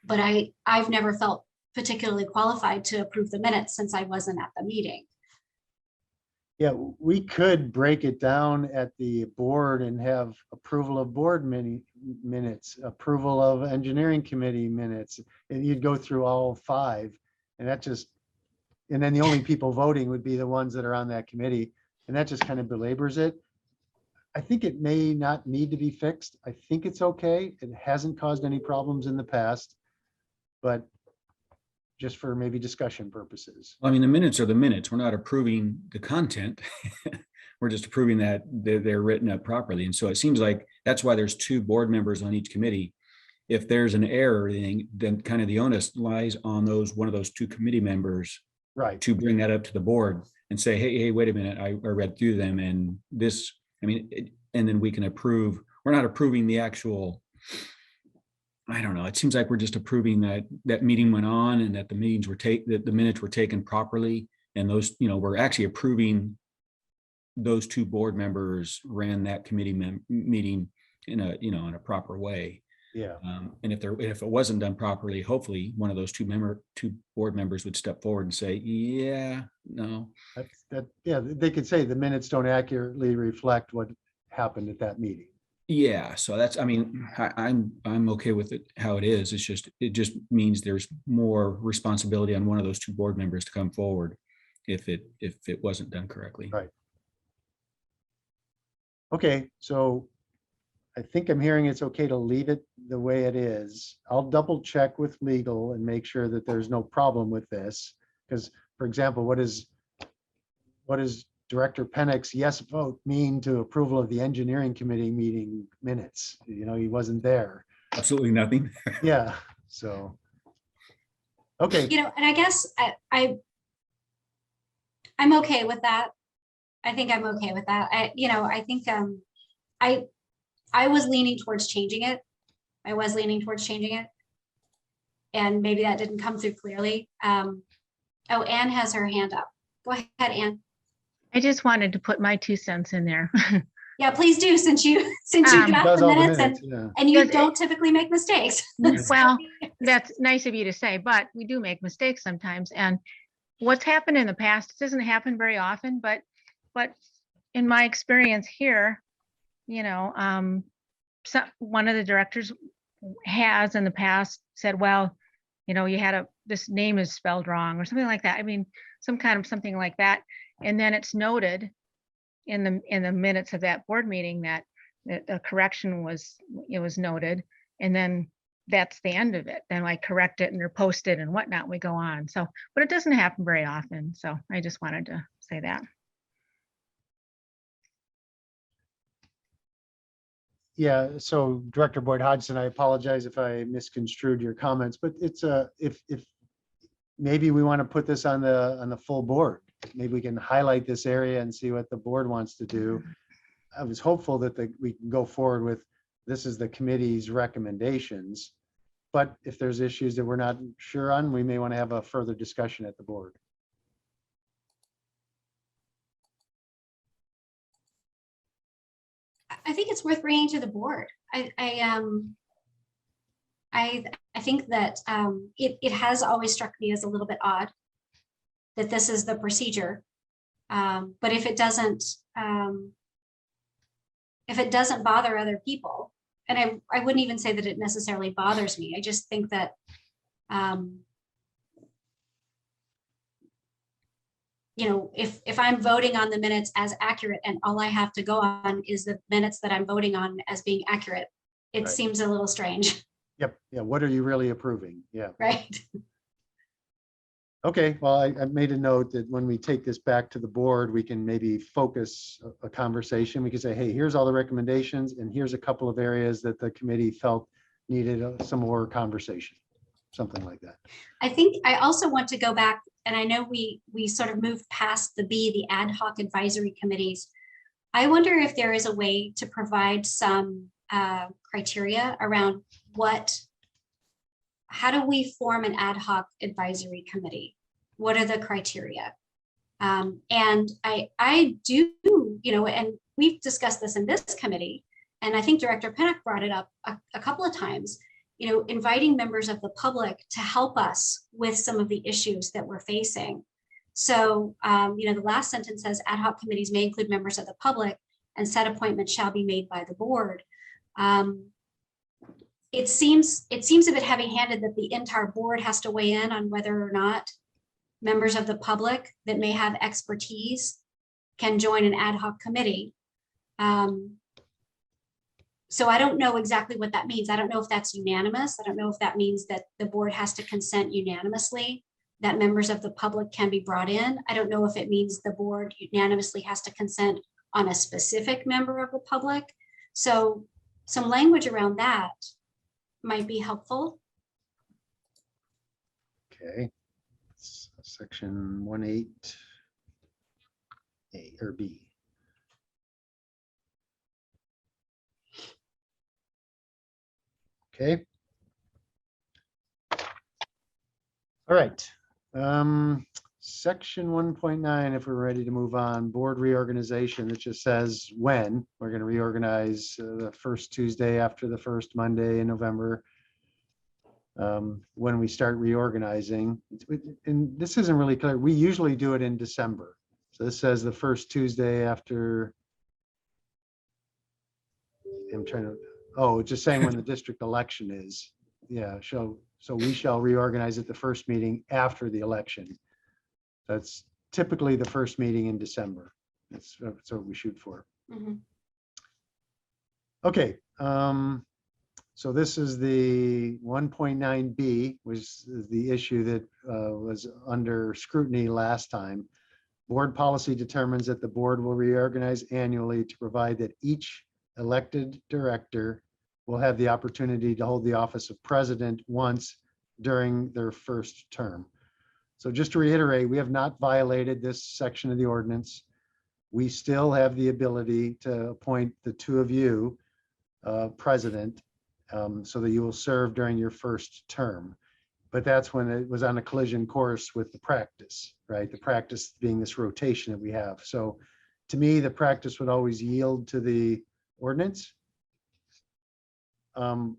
But I've never felt particularly qualified to approve the minutes since I wasn't at the meeting. Yeah, we could break it down at the board and have approval of board minutes, approval of engineering committee minutes, and you'd go through all 5. And then the only people voting would be the ones that are on that committee. And that just kind of belabors it. I think it may not need to be fixed. I think it's okay. It hasn't caused any problems in the past, but just for maybe discussion purposes. I mean, the minutes are the minutes. We're not approving the content. We're just approving that they're written up properly. And so it seems like that's why there's 2 board members on each committee. If there's an error, then kind of the onus lies on one of those 2 committee members, Right. to bring that up to the board and say, hey, wait a minute, I read through them, and this, I mean, and then we can approve. We're not approving the actual, I don't know. It seems like we're just approving that meeting went on, and that the minutes were taken properly, and those, you know, we're actually approving those 2 board members ran that committee meeting in a proper way. Yeah. And if it wasn't done properly, hopefully one of those 2 board members would step forward and say, yeah, no. Yeah, they could say the minutes don't accurately reflect what happened at that meeting. Yeah, so that's, I mean, I'm okay with it how it is. It just means there's more responsibility on one of those 2 board members to come forward if it wasn't done correctly. Right. Okay, so I think I'm hearing it's okay to leave it the way it is. I'll double check with legal and make sure that there's no problem with this. Because, for example, what does Director Pennick's yes vote mean to approval of the engineering committee meeting minutes? You know, he wasn't there. Absolutely nothing. Yeah, so. Okay, You know, and I guess I'm okay with that. I think I'm okay with that. I think I was leaning towards changing it. And maybe that didn't come through clearly. Oh, Anne has her hand up. Go ahead, Anne. I just wanted to put my 2 cents in there. Yeah, please do, since you got does the all the minutes minutes, yeah. and you Does it- don't typically make mistakes. Well, that's nice of you to say, but we do make mistakes sometimes. And what's happened in the past, it doesn't happen very often, but in my experience here, you know, one of the directors has in the past said, well, you know, this name is spelled wrong or something like that. I mean, something like that. And then it's noted in the minutes of that board meeting that a correction was noted. And then that's the end of it. Then I correct it and they're posted and whatnot, we go on. So, but it doesn't happen very often. So I just wanted to say that. Yeah, so Director Boyd Hodgson, I apologize if I misconstrued your comments, but it's if maybe we want to put this on the full board. Maybe we can highlight this area and see what the board wants to do. I was hopeful that we can go forward with, this is the committee's recommendations. But if there's issues that we're not sure on, we may want to have a further discussion at the board. I think it's worth bringing to the board. I think that it has always struck me as a little bit odd that this is the procedure. But if it doesn't bother other people, and I wouldn't even say that it necessarily bothers me. I just think that you know, if I'm voting on the minutes as accurate and all I have to go on is the minutes that I'm voting on as being accurate, it Right. seems a little strange, Yep. Yeah. What are you really approving? Yeah. right? Okay. Well, I made a note that when we take this back to the board, we can maybe focus a conversation. We can say, hey, here's all the recommendations, and here's a couple of areas that the committee felt needed some more conversation, something like that. I think I also want to go back, and I know we sort of moved past the ad hoc advisory committees. I wonder if there is a way to provide some criteria around how do we form an ad hoc advisory committee? What are the criteria? And I do, you know, and we've discussed this in this committee, and I think Director Pinnock brought it up a couple of times, you know, inviting members of the public to help us with some of the issues that we're facing. So, you know, the last sentence says ad hoc committees may include members of the public and said appointments shall be made by the board. It seems a bit heavy-handed that the entire board has to weigh in on whether or not members of the public that may have expertise can join an ad hoc committee. So I don't know exactly what that means. I don't know if that's unanimous. I don't know if that means that the board has to consent unanimously that members of the public can be brought in. I don't know if it means the board unanimously has to consent on a specific member of the public. So some language around that might be helpful. Okay. Section 1(8) A or B. Okay. All right. Section 1.9, if we're ready to move on, board reorganization, it just says when we're going to reorganize the first Tuesday after the first Monday in November. When we start reorganizing, and this isn't really clear. We usually do it in December. So this says the first Tuesday after. I'm trying to, oh, it's just saying when the district election is. Yeah, so we shall reorganize at the first meeting after the election. That's typically the first meeting in December. That's what we shoot for. Mhm. Okay. So this is the 1.9B, was the issue that was under scrutiny last time. Board policy determines that the board will reorganize annually to provide that each elected director will have the opportunity to hold the office of president once during their first term. So just to reiterate, we have not violated this section of the ordinance. We still have the ability to appoint the two of you president, so that you will serve during your first term. But that's when it was on a collision course with the practice, right? The practice being this rotation that we have. So to me, the practice would always yield to the ordinance. And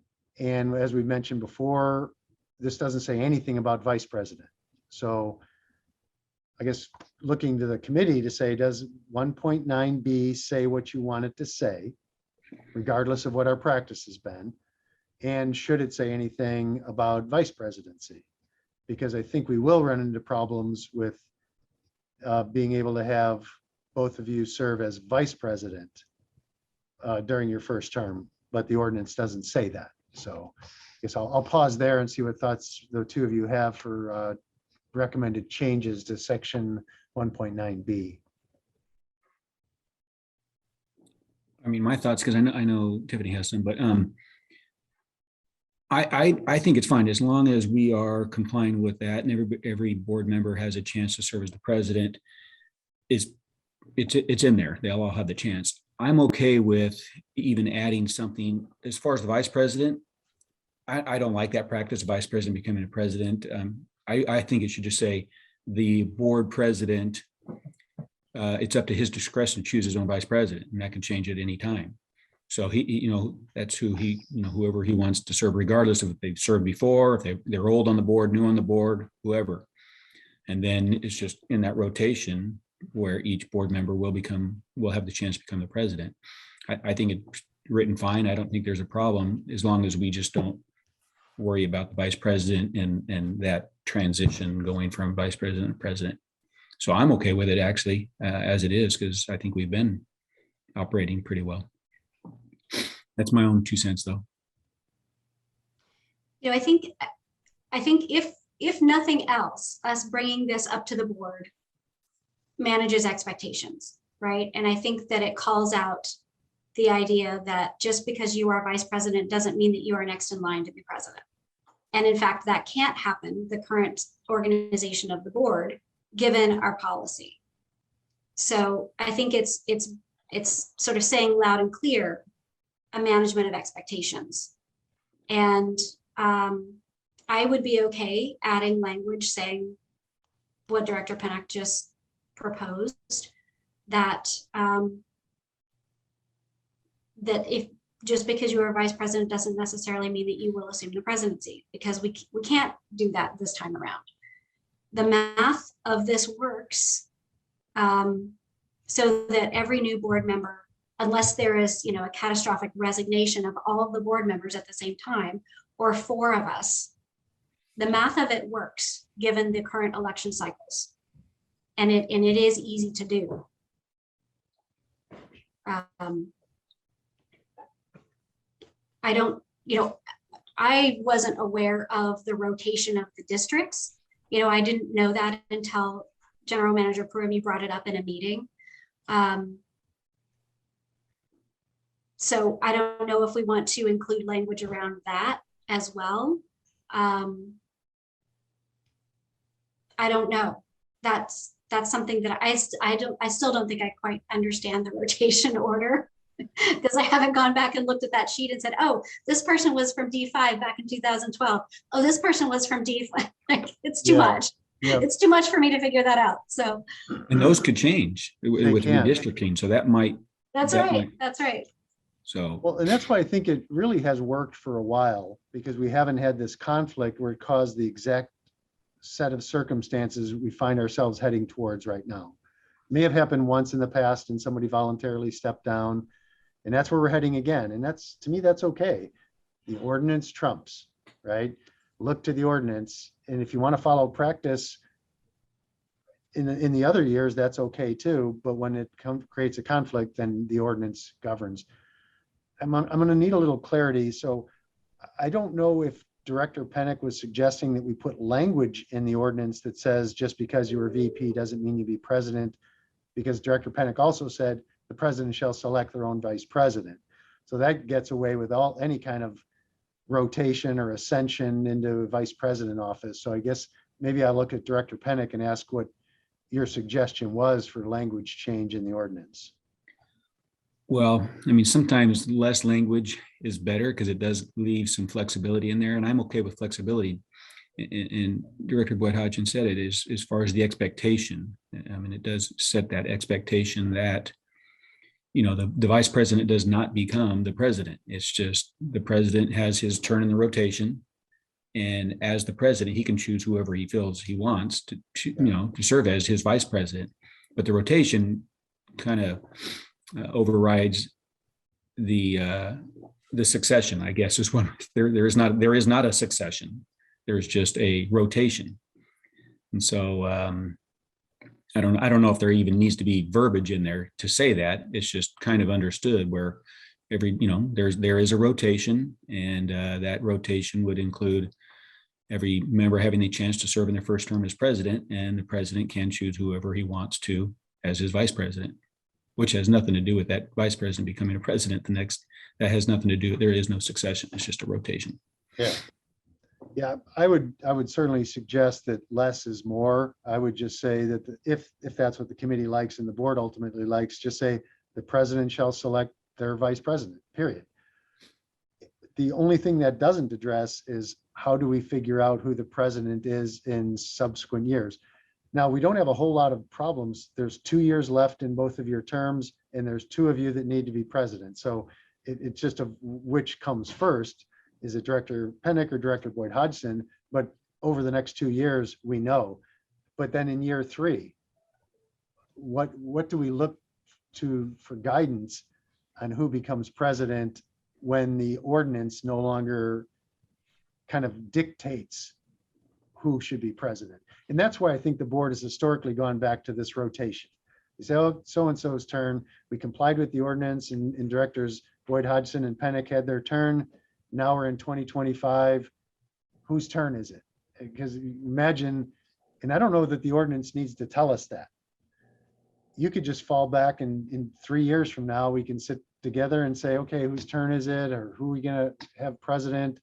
as we mentioned before, this doesn't say anything about vice president. So I guess looking to the committee to say, does 1.9B say what you want it to say, regardless of what our practice has been? And should it say anything about vice presidency? Because I think we will run into problems with being able to have both of you serve as vice president during your first term, but the ordinance doesn't say that. So I guess I'll pause there and see what thoughts the two of you have for recommended changes to section 1.9B. I mean, my thoughts, because I know Tiffany has some, but I think it's fine as long as we are complying with that and every board member has a chance to serve as the president. It's in there. They'll all have the chance. I'm okay with even adding something as far as the vice president. I don't like that practice of vice president becoming a president. I think it should just say the board president, it's up to his discretion to choose his own vice president, and that can change at any time. So that's whoever he wants to serve, regardless of if they've served before, if they're old on the board, new on the board, whoever. And then it's just in that rotation where each board member will have the chance to become the president. I think it's written fine. I don't think there's a problem as long as we just don't worry about the vice president and that transition going from vice president to president. So I'm okay with it actually as it is, because I think we've been operating pretty well. That's my own 2 cents though. I think if nothing else, us bringing this up to the board manages expectations, right? And I think that it calls out the idea that just because you are vice president doesn't mean that you are next in line to be president. And in fact, that can't happen, the current organization of the board, given our policy. So I think it's sort of saying loud and clear a management of expectations. And I would be okay adding language saying what Director Pennock just proposed, that that if just because you are vice president doesn't necessarily mean that you will assume the presidency, because we can't do that this time around. The math of this works so that every new board member, unless there is a catastrophic resignation of all of the board members at the same time, or 4 of us, the math of it works given the current election cycles. And it is easy to do. I wasn't aware of the rotation of the districts. I didn't know that until General Manager Perumi brought it up in a meeting. So I don't know if we want to include language around that as well. I don't know. That's something that I still don't think I quite understand the rotation order, because I haven't gone back and looked at that sheet and said, oh, this person was from D5 back in 2012. Oh, this person was from D5. It's too much. Yeah. It's too much for me to figure that out. So, and those could change with redistricting. So that might. That's right. So, well, and that's why I think it really has worked for a while, because we haven't had this conflict where it caused the exact set of circumstances we find ourselves heading towards right now. It may have happened once in the past and somebody voluntarily stepped down, and that's where we're heading again. And that's, to me, that's okay. The ordinance trumps, right? Look to the ordinance. And if you want to follow practice in the other years, that's okay too. But when it creates a conflict, then the ordinance governs. I'm going to need a little clarity. So I don't know if Director Pennock was suggesting that we put language in the ordinance that says just because you were VP doesn't mean you be president, because Director Pennock also said the president shall select their own vice president. So that gets away with any kind of rotation or ascension into vice president office. So I guess maybe I'll look at Director Pennock and ask what your suggestion was for language change in the ordinance. Well, I mean, sometimes less language is better because it does leave some flexibility in there, and I'm okay with flexibility. And Director Boyd Hodgson said it is as far as the expectation. I mean, it does set that expectation that, the vice president does not become the president. It's just the president has his turn in the rotation, and as the president, he can choose whoever he feels he wants to serve as his vice president. But the rotation kind of overrides the succession, I guess, is one. There is not a succession. There's just a rotation. And so I don't know if there even needs to be verbiage in there to say that. It's just kind of understood where there is a rotation, and that rotation would include every member having the chance to serve in their first term as president, and the president can choose whoever he wants to as his vice president, which has nothing to do with that vice president becoming a president the next. That has nothing to do. There is no succession. It's just a rotation. Yeah. Yeah, I would certainly suggest that less is more. I would just say that if that's what the committee likes and the board ultimately likes, just say the president shall select their vice president, period. The only thing that doesn't address is how do we figure out who the president is in subsequent years? Now, we don't have a whole lot of problems. There's 2 years left in both of your terms, and there's 2 of you that need to be president. So it's just a which comes first. Is it Director Pennick or Director Boyd Hodgson? But over the next 2 years, we know. But then in year 3, what do we look to for guidance on who becomes president when the ordinance no longer kind of dictates who should be president? And that's why I think the board has historically gone back to this rotation. You say, oh, so-and-so's turn. We complied with the ordinance and directors Boyd Hodgson and Pennick had their turn. Now we're in 2025. Whose turn is it? Because imagine, and I don't know that the ordinance needs to tell us that. You could just fall back and in 3 years from now, we can sit together and say, okay, whose turn is it? Or who are we gonna have president?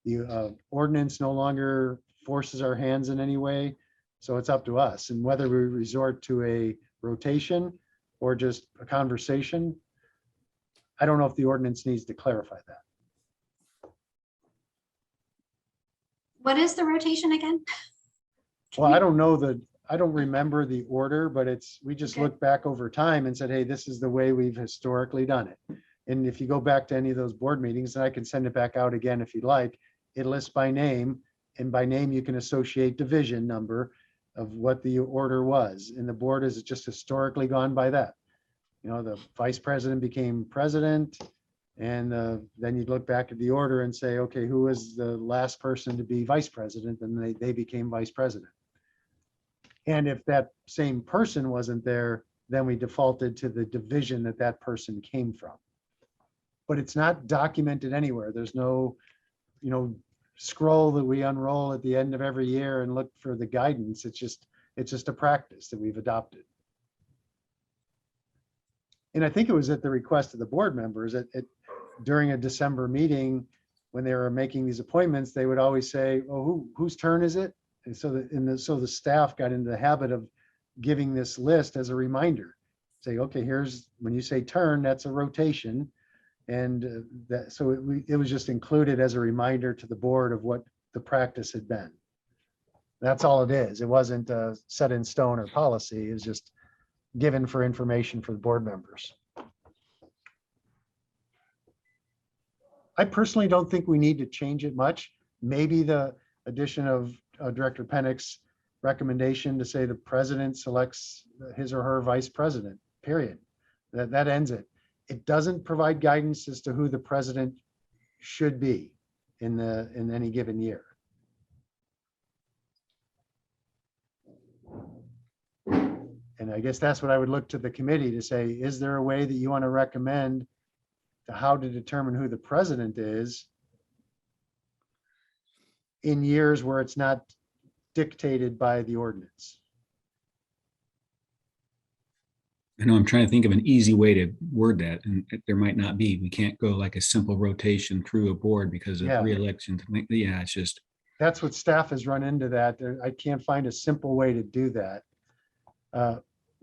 The ordinance no longer forces our hands in any way. So it's up to us. And whether we resort to a rotation or just a conversation, I don't know if the ordinance needs to clarify that. What is the rotation again? Well, I don't know I don't remember the order, but we just Okay. looked back over time and said, hey, this is the way we've historically done it. And if you go back to any of those board meetings, and I can send it back out again if you'd like, it lists by name, and by name you can associate division number of what the order was. And the board has just historically gone by that. You know, the vice president became president, and then you'd look back at the order and say, okay, who was the last person to be vice president? And they became vice president. And if that same person wasn't there, then we defaulted to the division that that person came from. But it's not documented anywhere. There's no, scroll that we unroll at the end of every year and look for the guidance. It's just a practice that we've adopted. And I think it was at the request of the board members during a December meeting, when they were making these appointments, they would always say, oh, whose turn is it? And so the staff got into the habit of giving this list as a reminder. Say, okay, here's, when you say turn, that's a rotation. And it was just included as a reminder to the board of what the practice had been. That's all it is. It wasn't set in stone or policy. It was just given for information for the board members. I personally don't think we need to change it much. Maybe the addition of Director Pennick's recommendation to say the president selects his or her vice president, period. That ends it. It doesn't provide guidance as to who the president should be in any given year. And I guess that's what I would look to the committee to say, is there a way that you want to recommend to how to determine who the president is in years where it's not dictated by the ordinance? I know I'm trying to think of an easy way to word that, and there might not be. We can't go like a simple rotation through a board because of Yeah. re-election. Yeah, it's just. That's what staff has run into that. I can't find a simple way to do that.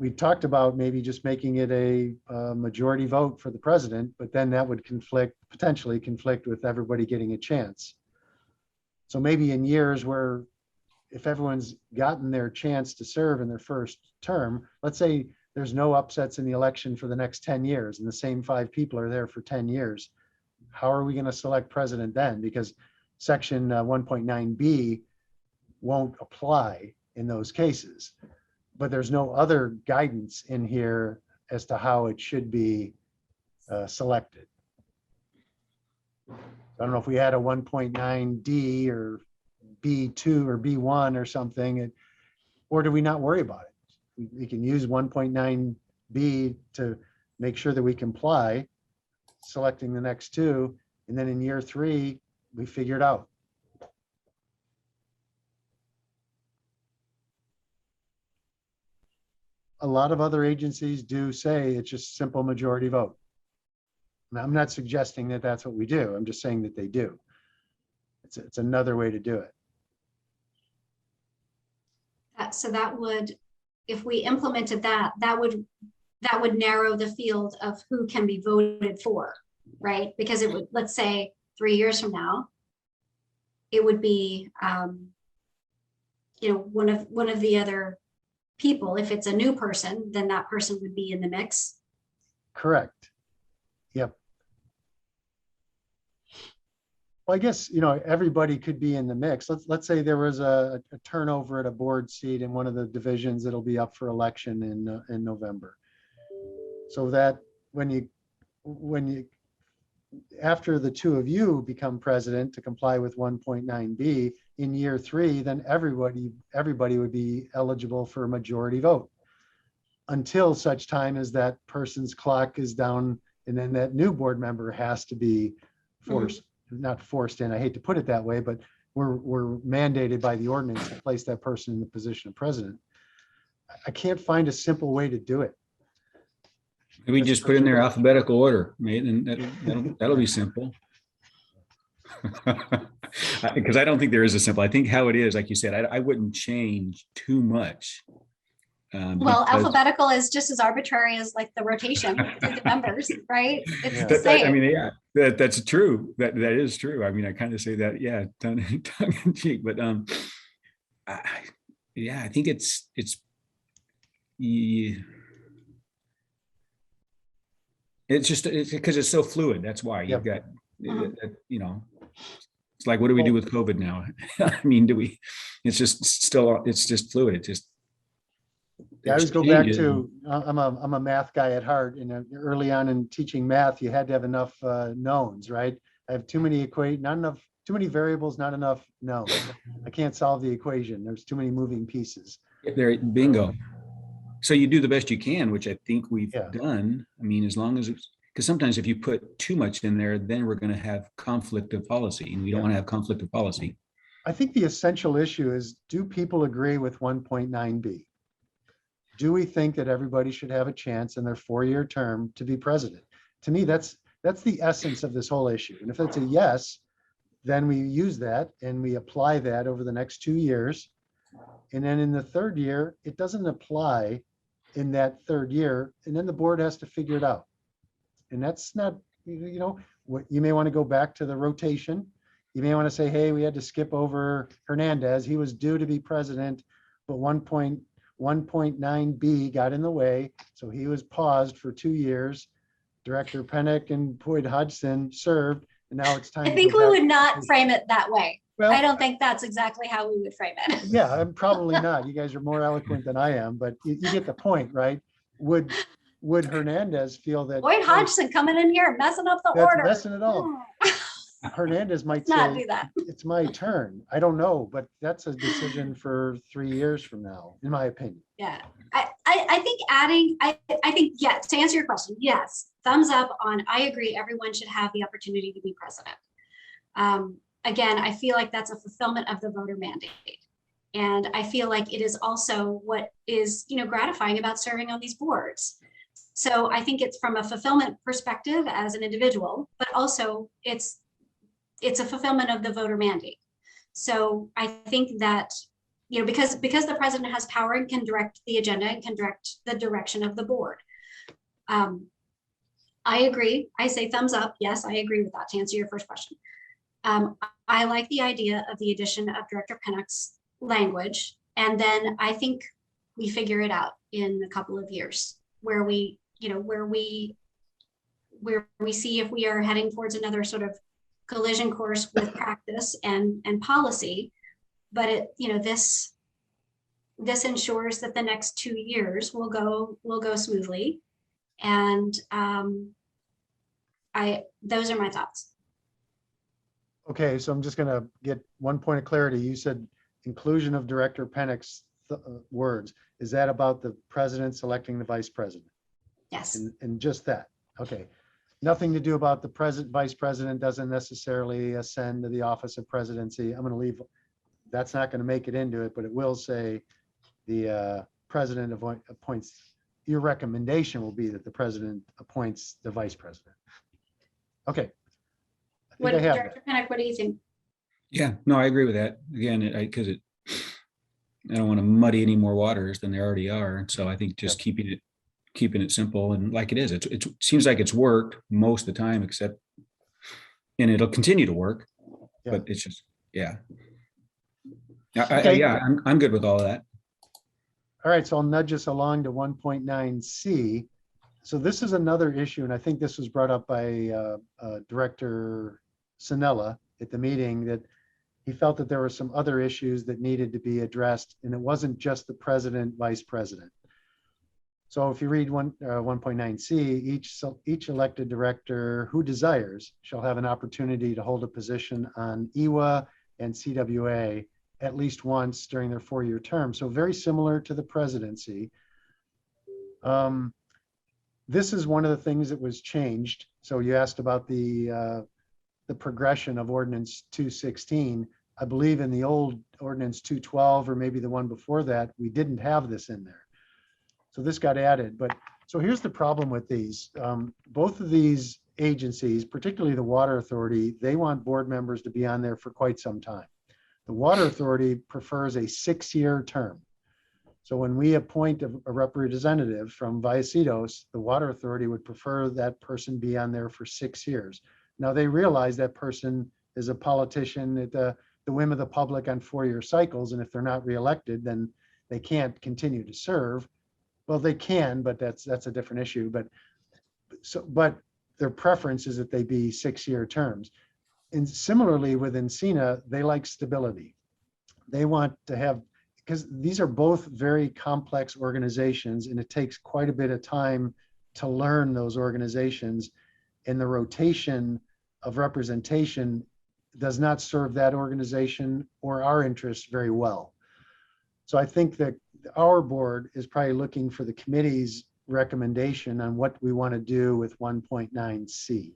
We talked about maybe just making it a majority vote for the president, but then that would potentially conflict with everybody getting a chance. So maybe in years where if everyone's gotten their chance to serve in their first term, let's say there's no upsets in the election for the next 10 years and the same 5 people are there for 10 years. How are we going to select president then? Because section 1.9B won't apply in those cases. But there's no other guidance in here as to how it should be selected. I don't know if we had a 1.9D or B2 or B1 or something, or do we not worry about it? We can use 1.9B to make sure that we comply, selecting the next 2, and then in year 3, we figure it out. A lot of other agencies do say it's just simple majority vote. Now, I'm not suggesting that that's what we do. I'm just saying that they do. It's another way to do it. So that would, if we implemented that, that would narrow the field of who can be voted for, right? Because it would, let's say 3 years from now, it would be, one of the other people. If it's a new person, then that person would be in the mix. Correct. Yep. Well, I guess, everybody could be in the mix. Let's say there was a turnover at a board seat in one of the divisions that'll be up for election in November. So that when you after the two of you become president to comply with 1.9B in year 3, then everybody would be eligible for a majority vote until such time as that person's clock is down, and then that new board member has to be forced, not forced in, I hate to put it that way, but we're mandated by the ordinance to place that person in the position of president. I can't find a simple way to do it. Maybe just put in their alphabetical order, mate, and that'll be simple. Because I don't think there is a simple. I think how it is, like you said, I wouldn't change too much. Well, alphabetical is just as arbitrary as like the rotation through the numbers, right? It's the same. That's true. That is true. I mean, I kind of say that, tongue in cheek, but I think it's just because it's so fluid. That's why you've got, it's like, what do we do with COVID now? I mean, it's just fluid. It just, I always go back to, I'm a math guy at heart, and early on in teaching math, you had to have enough knowns, right? I have too many too many variables, not enough knowns. I can't solve the equation. There's too many moving pieces. There, bingo. So you do the best you can, which I think we've done. I mean, as long as because sometimes if you put too much in there, then we're going to have conflict of policy, and we don't want to have conflict of policy. I think the essential issue is, do people agree with 1.9B? Do we think that everybody should have a chance in their 4-year term to be president? To me, that's the essence of this whole issue. And if it's a yes, then we use that and we apply that over the next 2 years. And then in the 3rd year, it doesn't apply in that 3rd year. And then the board has to figure it out. And that's not, what you may want to go back to the rotation. You may want to say, hey, we had to skip over Hernandez. He was due to be president, but 1.9B got in the way. So he was paused for 2 years. Director Pennick and Boyd Hodgson served, and now it's time. I think we would not frame it that way. Well, I don't think that's exactly how we would frame it. Yeah, I'm probably not. You guys are more eloquent than I am, but you get the point, right? Would Hernandez feel that Boyd Hodgson coming in here messing up the that's order? messing it all? Hernandez might Not say, do that. it's my turn. I don't know, but that's a decision for 3 years from now, in my opinion. Yeah, I think I think, yes, to answer your question, yes, thumbs up on, I agree, everyone should have the opportunity to be president. Again, I feel like that's a fulfillment of the voter mandate. And I feel like it is also what is, gratifying about serving on these boards. So I think it's from a fulfillment perspective as an individual, but also it's a fulfillment of the voter mandate. So I think that, because the president has power and can direct the agenda and can direct the direction of the board. I agree. I say thumbs up. Yes, I agree with that, to answer your first question. I like the idea of the addition of Director Pennock's language. And then I think we figure it out in a couple of years where we see if we are heading towards another sort of collision course with practice and policy. But this ensures that the next 2 years will go smoothly. And those are my thoughts. Okay, so I'm just going to get one point of clarity. You said inclusion of Director Pennock's words. Is that about the president selecting the vice president? Yes. And just that. Okay. Nothing to do about the vice president doesn't necessarily ascend to the office of presidency. I'm going to leave. That's not going to make it into it, but it will say the president appoints. Your recommendation will be that the president appoints the vice president. Okay. Director Pennock, what do you think? Yeah, no, I agree with that. Again, because I don't want to muddy any more waters than there already are. So I think just keeping it simple and like it is. It seems like it's worked most of the time, except, and it'll continue to work, Yeah. but it's just, yeah. Okay. Yeah, I'm good with all of that. All right, so I'll nudge us along to 1.9C. So this is another issue, and I think this was brought up by Director Sinella at the meeting, that he felt that there were some other issues that needed to be addressed, and it wasn't just the president, vice president. So if you read 1.9C, each elected director who desires shall have an opportunity to hold a position on EWA and CWA at least once during their 4-year term. So very similar to the presidency. This is one of the things that was changed. So you asked about the progression of Ordinance 216. I believe in the old Ordinance 212, or maybe the one before that, we didn't have this in there. So this got added. But so here's the problem with these. Both of these agencies, particularly the Water Authority, they want board members to be on there for quite some time. The Water Authority prefers a 6-year term. So when we appoint a representative from Vallecitos, the Water Authority would prefer that person be on there for 6 years. Now they realize that person is a politician at the whim of the public on 4-year cycles, and if they're not reelected, then they can't continue to serve. Well, they can, but that's a different issue. But their preference is that they be 6-year terms. And similarly with Encina, they like stability. They want to have, because these are both very complex organizations, and it takes quite a bit of time to learn those organizations, and the rotation of representation does not serve that organization or our interests very well. So I think that our board is probably looking for the committee's recommendation on what we want to do with 1.9C.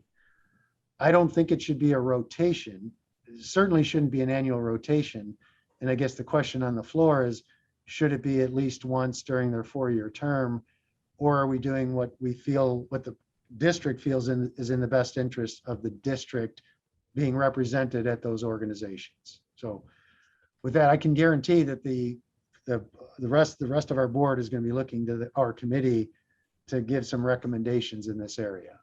I don't think it should be a rotation. It certainly shouldn't be an annual rotation. And I guess the question on the floor is, should it be at least once during their 4-year term? Or are we doing what we feel, what the district feels is in the best interest of the district being represented at those organizations? So with that, I can guarantee that the rest of our board is going to be looking to our committee to give some recommendations in this area.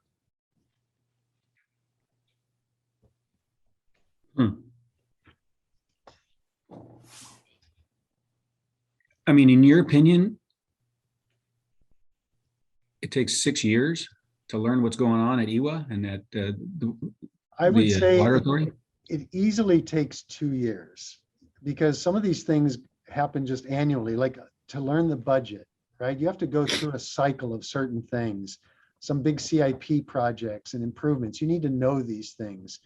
I mean, in your opinion, it takes 6 years to learn what's going on at EWA and at I would say Water Authority? it easily takes 2 years, because some of these things happen just annually, like to learn the budget, right? You have to go through a cycle of certain things, some big CIP projects and improvements. You need to know these things.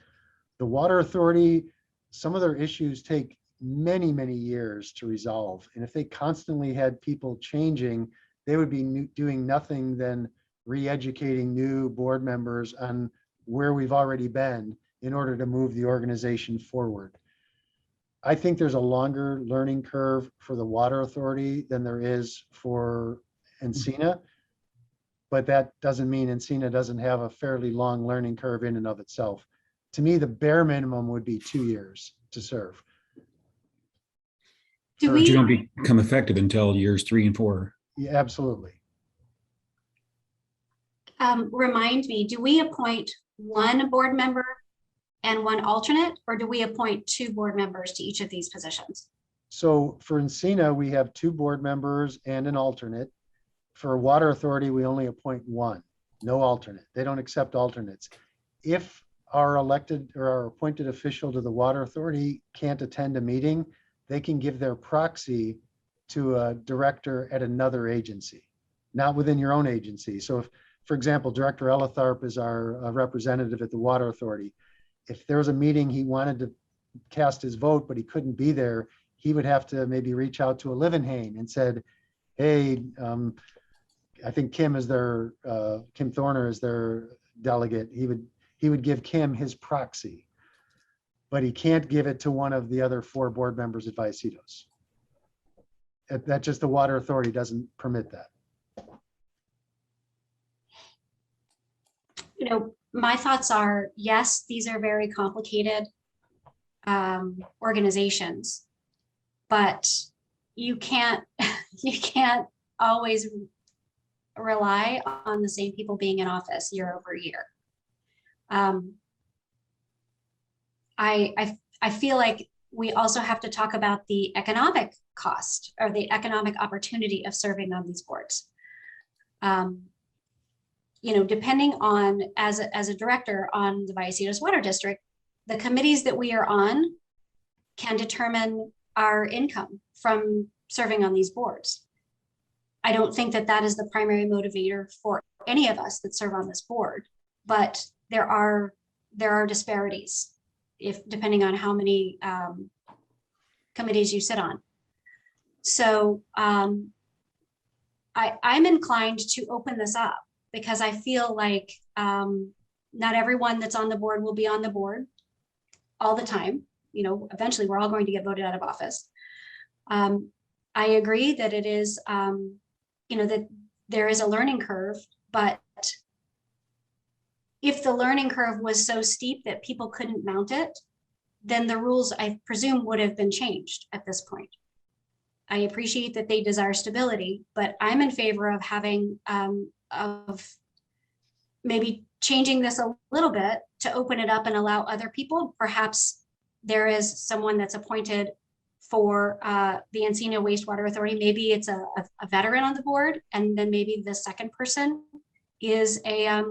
The Water Authority, some of their issues take many, many years to resolve. And if they constantly had people changing, they would be doing nothing than re-educating new board members on where we've already been in order to move the organization forward. I think there's a longer learning curve for the Water Authority than there is for Encina, but that doesn't mean Encina doesn't have a fairly long learning curve in and of itself. To me, the bare minimum would be 2 years to serve. Do But you we, don't become effective until years 3 and 4. Yeah, absolutely. remind me, do we appoint one board member and one alternate, or do we appoint 2 board members to each of these positions? So for Encina, we have 2 board members and an alternate. For Water Authority, we only appoint 1, no alternate. They don't accept alternates. If our elected or our appointed official to the Water Authority can't attend a meeting, they can give their proxy to a director at another agency, not within your own agency. So if, for example, Director Elitharp is our representative at the Water Authority. If there was a meeting he wanted to cast his vote, but he couldn't be there, he would have to maybe reach out to a Livenhain and said, hey, I think Kim is their, Kim Thorner is their delegate. He would give Kim his proxy, but he can't give it to one of the other 4 board members at Vallecitos. That just, the Water Authority doesn't permit that. You know, my thoughts are, yes, these are very complicated organizations, but you can't you can't always rely on the same people being in office year over year. I feel like we also have to talk about the economic cost or the economic opportunity of serving on these boards. You know, depending on, as a director on the Vallecitos Water District, the committees that we are on can determine our income from serving on these boards. I don't think that that is the primary motivator for any of us that serve on this board, but there are disparities if depending on how many committees you sit on. So I'm inclined to open this up because I feel like not everyone that's on the board will be on the board all the time. You know, eventually we're all going to get voted out of office. I agree that it is, you know, that there is a learning curve, but if the learning curve was so steep that people couldn't mount it, then the rules, I presume, would have been changed at this point. I appreciate that they desire stability, but I'm in favor of having, of maybe changing this a little bit to open it up and allow other people. Perhaps there is someone that's appointed for the Encino Wastewater Authority. Maybe it's a veteran on the board, and then maybe the second person is a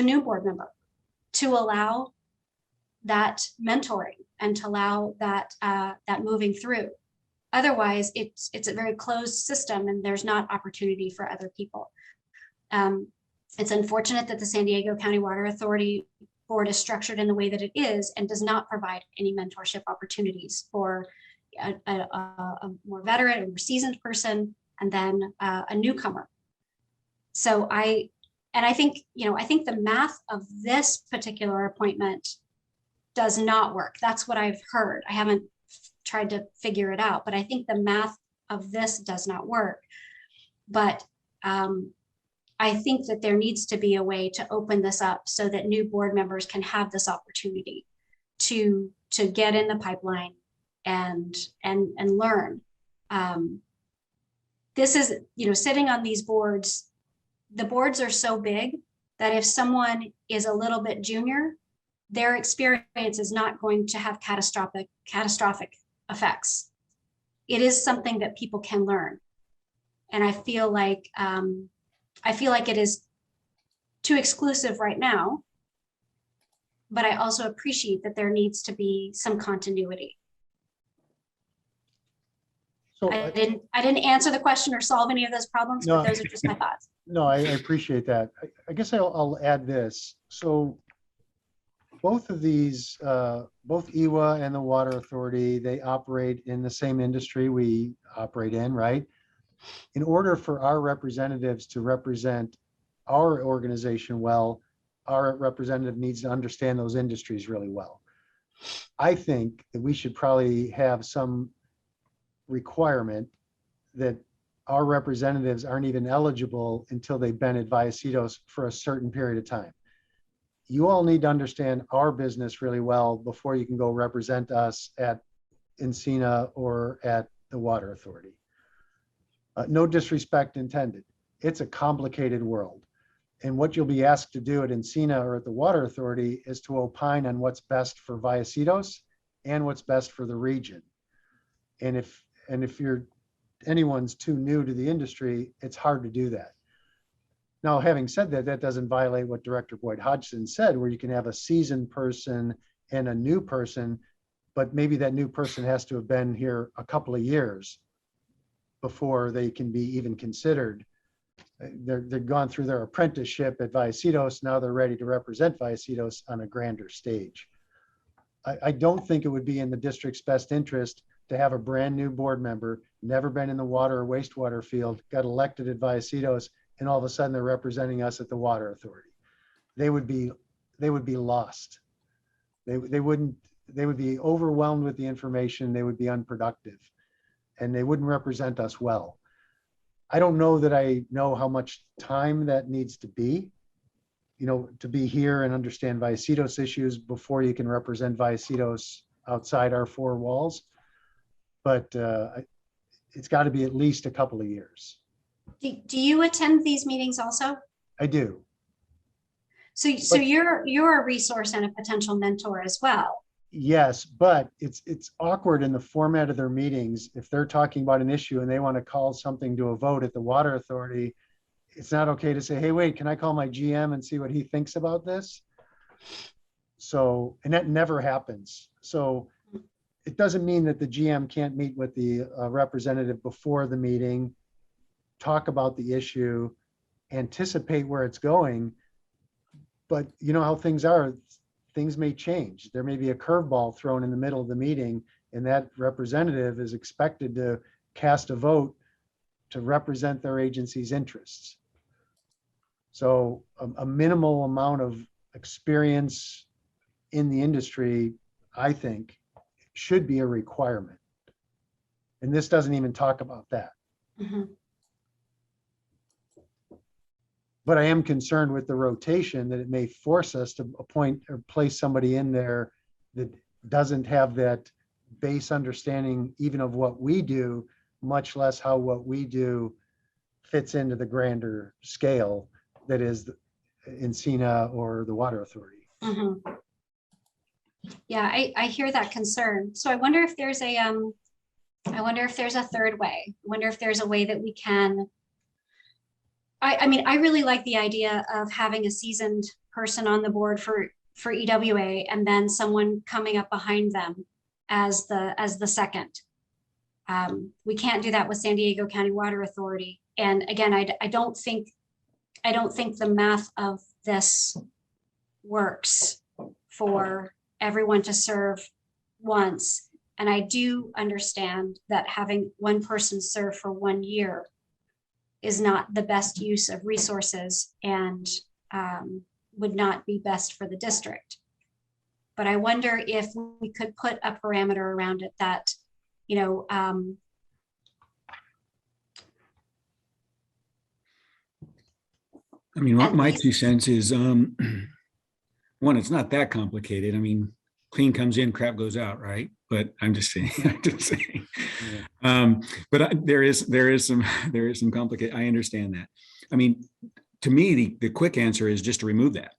new board member, to allow that mentoring and to allow that that moving through. Otherwise, it's a very closed system, and there's not opportunity for other people. It's unfortunate that the San Diego County Water Authority board is structured in the way that it is and does not provide any mentorship opportunities for a more veteran, a more seasoned person, and then a newcomer. So I think, you know, I think the math of this particular appointment does not work. That's what I've heard. I haven't tried to figure it out, but I think the math of this does not work. But I think that there needs to be a way to open this up so that new board members can have this opportunity to get in the pipeline and learn. This is, you know, sitting on these boards, the boards are so big that if someone is a little bit junior, their experience is not going to have catastrophic effects. It is something that people can learn. And I feel like it is too exclusive right now, but I also appreciate that there needs to be some continuity. So I didn't answer the question or solve any of those problems, No. but those are just my thoughts. No, I appreciate that. I guess I'll add this. So both of these, both EWA and the Water Authority, they operate in the same industry we operate in, right? In order for our representatives to represent our organization well, our representative needs to understand those industries really well. I think that we should probably have some requirement that our representatives aren't even eligible until they've been at Vallecitos for a certain period of time. You all need to understand our business really well before you can go represent us at Encina or at the Water Authority. No disrespect intended. It's a complicated world. And what you'll be asked to do at Encina or at the Water Authority is to opine on what's best for Vallecitos and what's best for the region. And if anyone's too new to the industry, it's hard to do that. Now, having said that, that doesn't violate what Director Boyd Hodgson said, where you can have a seasoned person and a new person, but maybe that new person has to have been here a couple of years before they can be even considered. They've gone through their apprenticeship at Vallecitos. Now they're ready to represent Vallecitos on a grander stage. I don't think it would be in the district's best interest to have a brand new board member, never been in the water or wastewater field, got elected at Vallecitos, and all of a sudden they're representing us at the Water Authority. They would be lost. They would be overwhelmed with the information. They would be unproductive, and they wouldn't represent us well. I don't know that I know how much time that needs to be, you know, to be here and understand Vallecitos issues before you can represent Vallecitos outside our four walls. But it's got to be at least a couple of years. Do you attend these meetings also? I do. So But- you're a resource and a potential mentor as well. Yes, but it's awkward in the format of their meetings. If they're talking about an issue and they want to call something to a vote at the water authority, it's not okay to say, hey, wait, can I call my GM and see what he thinks about this? So, and that never happens. So it doesn't mean that the GM can't meet with the representative before the meeting, talk about the issue, anticipate where it's going. But you know how things are, things may change. There may be a curveball thrown in the middle of the meeting, and that representative is expected to cast a vote to represent their agency's interests. So a minimal amount of experience in the industry, I think, should be a requirement. And this doesn't even talk about that. Mhm. But I am concerned with the rotation, that it may force us to appoint or place somebody in there that doesn't have that base understanding even of what we do, much less how what we do fits into the grander scale that is Encina or the water authority. Mhm. Yeah, I hear that concern. So I wonder if there's a third way. I wonder if there's a way that we can. I mean, I really like the idea of having a seasoned person on the board for EWA and then someone coming up behind them as the second. We can't do that with San Diego County Water Authority. And again, I don't think the math of this works for everyone to serve once. And I do understand that having one person serve for 1 year is not the best use of resources and would not be best for the district. But I wonder if we could put a parameter around it that, you know, I mean, At my least- 2 cents is, one, it's not that complicated. I mean, clean comes in, crap goes out, right? But I'm just saying, I'm just saying. But there is some complicated, I understand that. I mean, to me, the quick answer is just to remove that.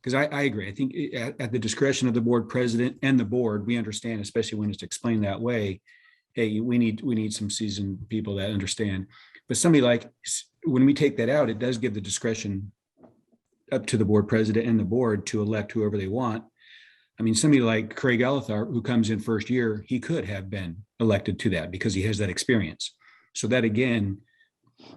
Because I agree. I think at the discretion of the board president and the board, we understand, especially when it's explained that way, hey, we need some seasoned people that understand. But somebody like, when we take that out, it does give the discretion up to the board president and the board to elect whoever they want. I mean, somebody like Craig Ellithart, who comes in first year, he could have been elected to that because he has that experience. So that again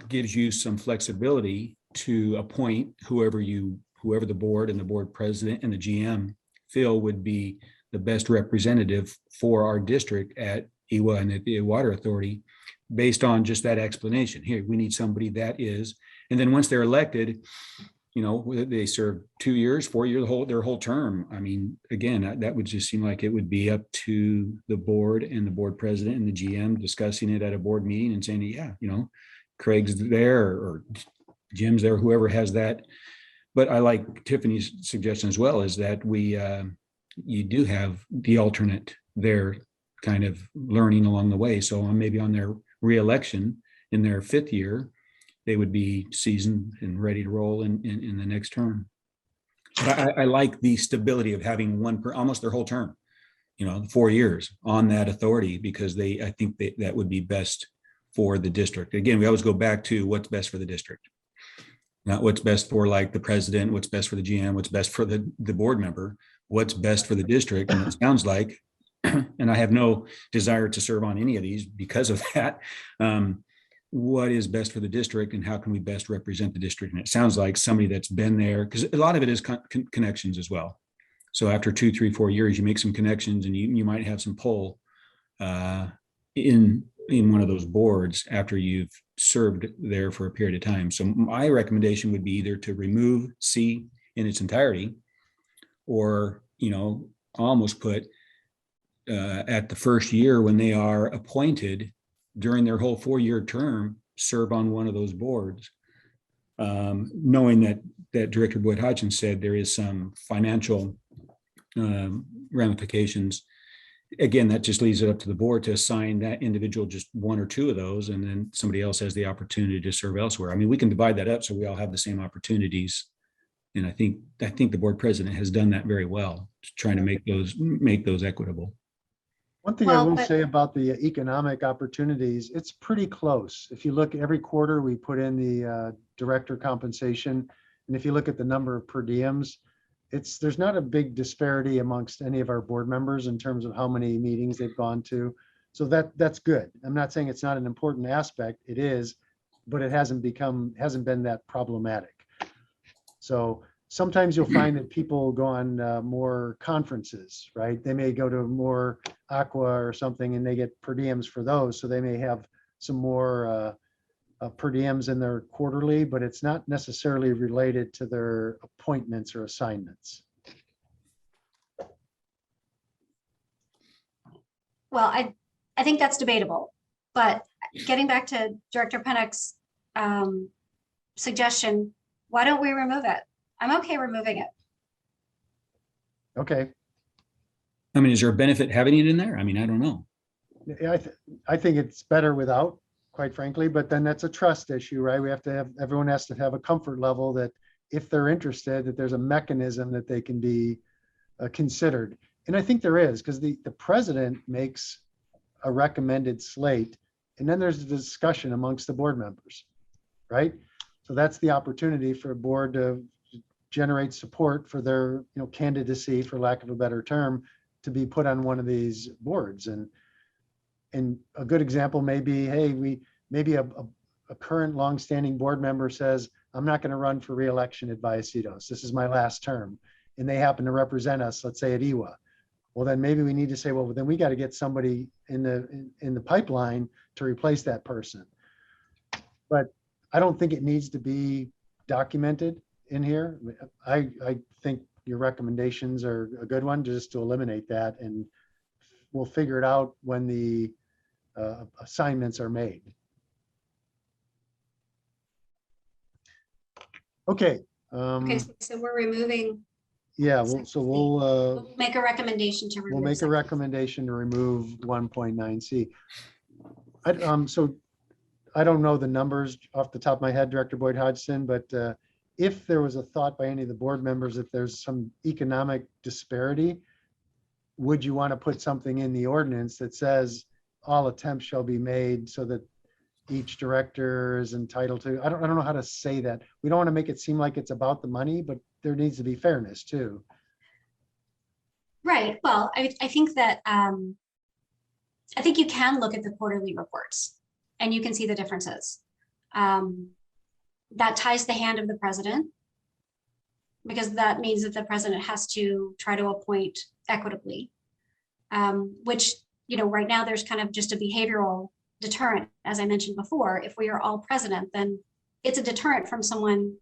gives you some flexibility to appoint whoever the board and the board president and the GM feel would be the best representative for our district at EWA and the Water Authority, based on just that explanation. Here, we need somebody that is, and then once they're elected, you know, they serve 2 years, 4 years, their whole term. I mean, again, that would just seem like it would be up to the board and the board president and the GM discussing it at a board meeting and saying, yeah, you know, Craig's there or Jim's there, whoever has that. But I like Tiffany's suggestion as well, is that you do have the alternate there kind of learning along the way. So maybe on their reelection in their 5th year, they would be seasoned and ready to roll in the next term. But I like the stability of having one per almost their whole term, you know, 4 years on that authority, because I think that would be best for the district. Again, we always go back to what's best for the district, not what's best for like the president, what's best for the GM, what's best for the board member, what's best for the district. And it sounds like, and I have no desire to serve on any of these because of that, what is best for the district and how can we best represent the district? And it sounds like somebody that's been there, because a lot of it is connections as well. So after 2, 3, 4 years, you make some connections and you might have some pull in one of those boards after you've served there for a period of time. So my recommendation would be either to remove C in its entirety, or, you know, almost put at the first year when they are appointed during their whole 4-year term, serve on one of those boards, knowing that Director Boyd Hodgson said there is some financial ramifications again, that just leaves it up to the board to assign that individual just one or two of those, and then somebody else has the opportunity to serve elsewhere. I mean, we can divide that up so we all have the same opportunities. And I think the board president has done that very well, trying to make those equitable. One thing I Well, will but- say about the economic opportunities, it's pretty close. If you look every quarter, we put in the director compensation. And if you look at the number of per diems, there's not a big disparity amongst any of our board members in terms of how many meetings they've gone to. So that's good. I'm not saying it's not an important aspect. It is, but it hasn't been that problematic. So sometimes you'll find that people go on more conferences, right? They may go to more aqua or something and they get per diems for those. So they may have some more per diems in their quarterly, but it's not necessarily related to their appointments or assignments. Well, I think that's debatable, but getting back to Director Pennock's suggestion, why don't we remove it? I'm okay removing it. Okay. I mean, is there a benefit having it in there? I mean, I don't know. Yeah, I think it's better without, quite frankly, but then that's a trust issue, right? Everyone has to have a comfort level that if they're interested, that there's a mechanism that they can be considered. And I think there is, because the president makes a recommended slate, and then there's a discussion amongst the board members, right? So that's the opportunity for a board to generate support for their, candidacy, for lack of a better term, to be put on one of these boards. And a good example may be, hey, maybe a current longstanding board member says, I'm not going to run for reelection at Vallecitos. This is my last term. And they happen to represent us, let's say at EWA. Well, then maybe we need to say, well, then we got to get somebody in the pipeline to replace that person. But I don't think it needs to be documented in here. I think your recommendations are a good one, just to eliminate that, and we'll figure it out when the assignments are made. Okay. Okay, so we're removing, Yeah, we'll make a recommendation to remove. we'll make a section. recommendation to remove 1.9C. So I don't know the numbers off the top of my head, Director Boyd Hodgson, but if there was a thought by any of the board members that there's some economic disparity, would you want to put something in the ordinance that says all attempts shall be made so that each director is entitled to, I don't know how to say that. We don't want to make it seem like it's about the money, but there needs to be fairness too. Right, well, I think that, I think you can look at the quarterly reports and you can see the differences. That ties the hand of the president, because that means that the president has to try to appoint equitably, which, right now there's kind of just a behavioral deterrent. As I mentioned before, if we are all president, then it's a deterrent from someone,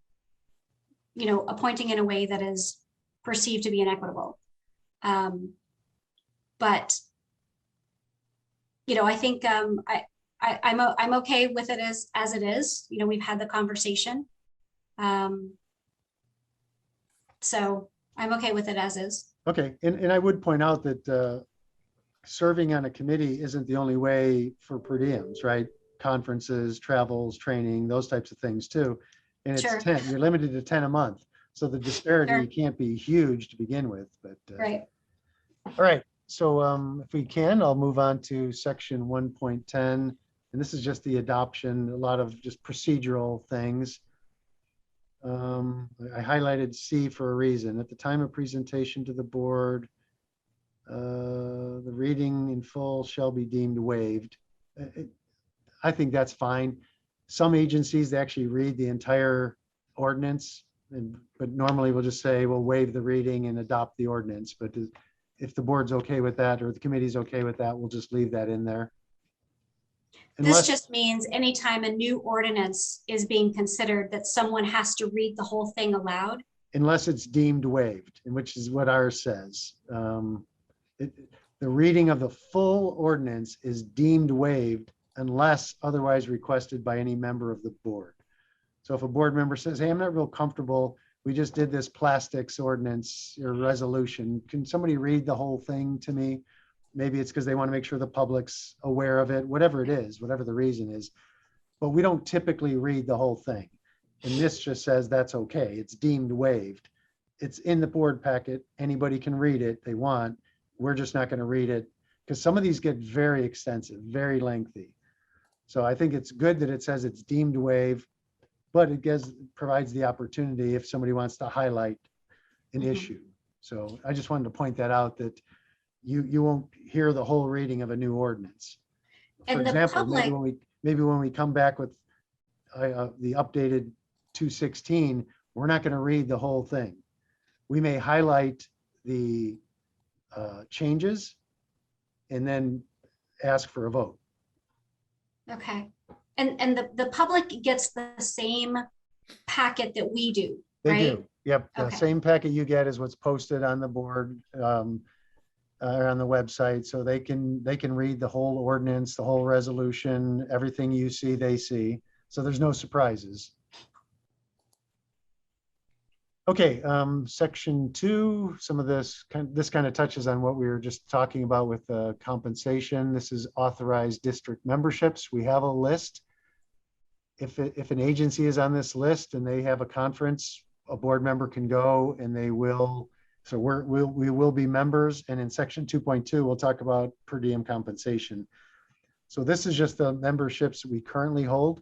appointing in a way that is perceived to be inequitable. But, I think I'm okay with it as it is. We've had the conversation. So I'm okay with it as is. Okay, and I would point out that serving on a committee isn't the only way for per diems, right? Conferences, travels, training, those types of things too. And it's Sure. 10, you're limited to 10 a month. So the disparity Sure. can't be huge to begin with, but. Right. All right, so if we can, I'll move on to section 1.10. And this is just the adoption, a lot of just procedural things. I highlighted C for a reason. At the time of presentation to the board, the reading in full shall be deemed waived. I think that's fine. Some agencies, they actually read the entire ordinance, but normally we'll just say, we'll waive the reading and adopt the ordinance. But if the board's okay with that, or the committee's okay with that, we'll just leave that in there. This Unless, just means anytime a new ordinance is being considered, that someone has to read the whole thing aloud. unless it's deemed waived, and which is what ours says. The reading of the full ordinance is deemed waived unless otherwise requested by any member of the board. So if a board member says, hey, I'm not real comfortable, we just did this plastics ordinance or resolution, can somebody read the whole thing to me? maybe it's because they want to make sure the public's aware of it, whatever it is, whatever the reason is. But we don't typically read the whole thing. And this just says that's okay. It's deemed waived. It's in the board packet. Anybody can read it they want. We're just not going to read it because some of these get very extensive, very lengthy. So I think it's good that it says it's deemed waived, but it provides the opportunity if somebody wants to highlight an Mhm. issue. So I just wanted to point that out, that you won't hear the whole reading of a new ordinance. For And the example, maybe public, when we come back with the updated 216, we're not going to read the whole thing. We may highlight the changes and then ask for a vote. okay. And the public gets the same packet that we do, They right? do. Yep. The Okay. same packet you get is what's posted on the board, or on the website. So they can read the whole ordinance, the whole resolution, everything you see, they see. So there's no surprises. Okay, section 2, some of this kind of touches on what we were just talking about with compensation. This is authorized district memberships. We have a list. If an agency is on this list and they have a conference, a board member can go and they will. So we will be members. And in section 2.2, we'll talk about per diem compensation. So this is just the memberships we currently hold.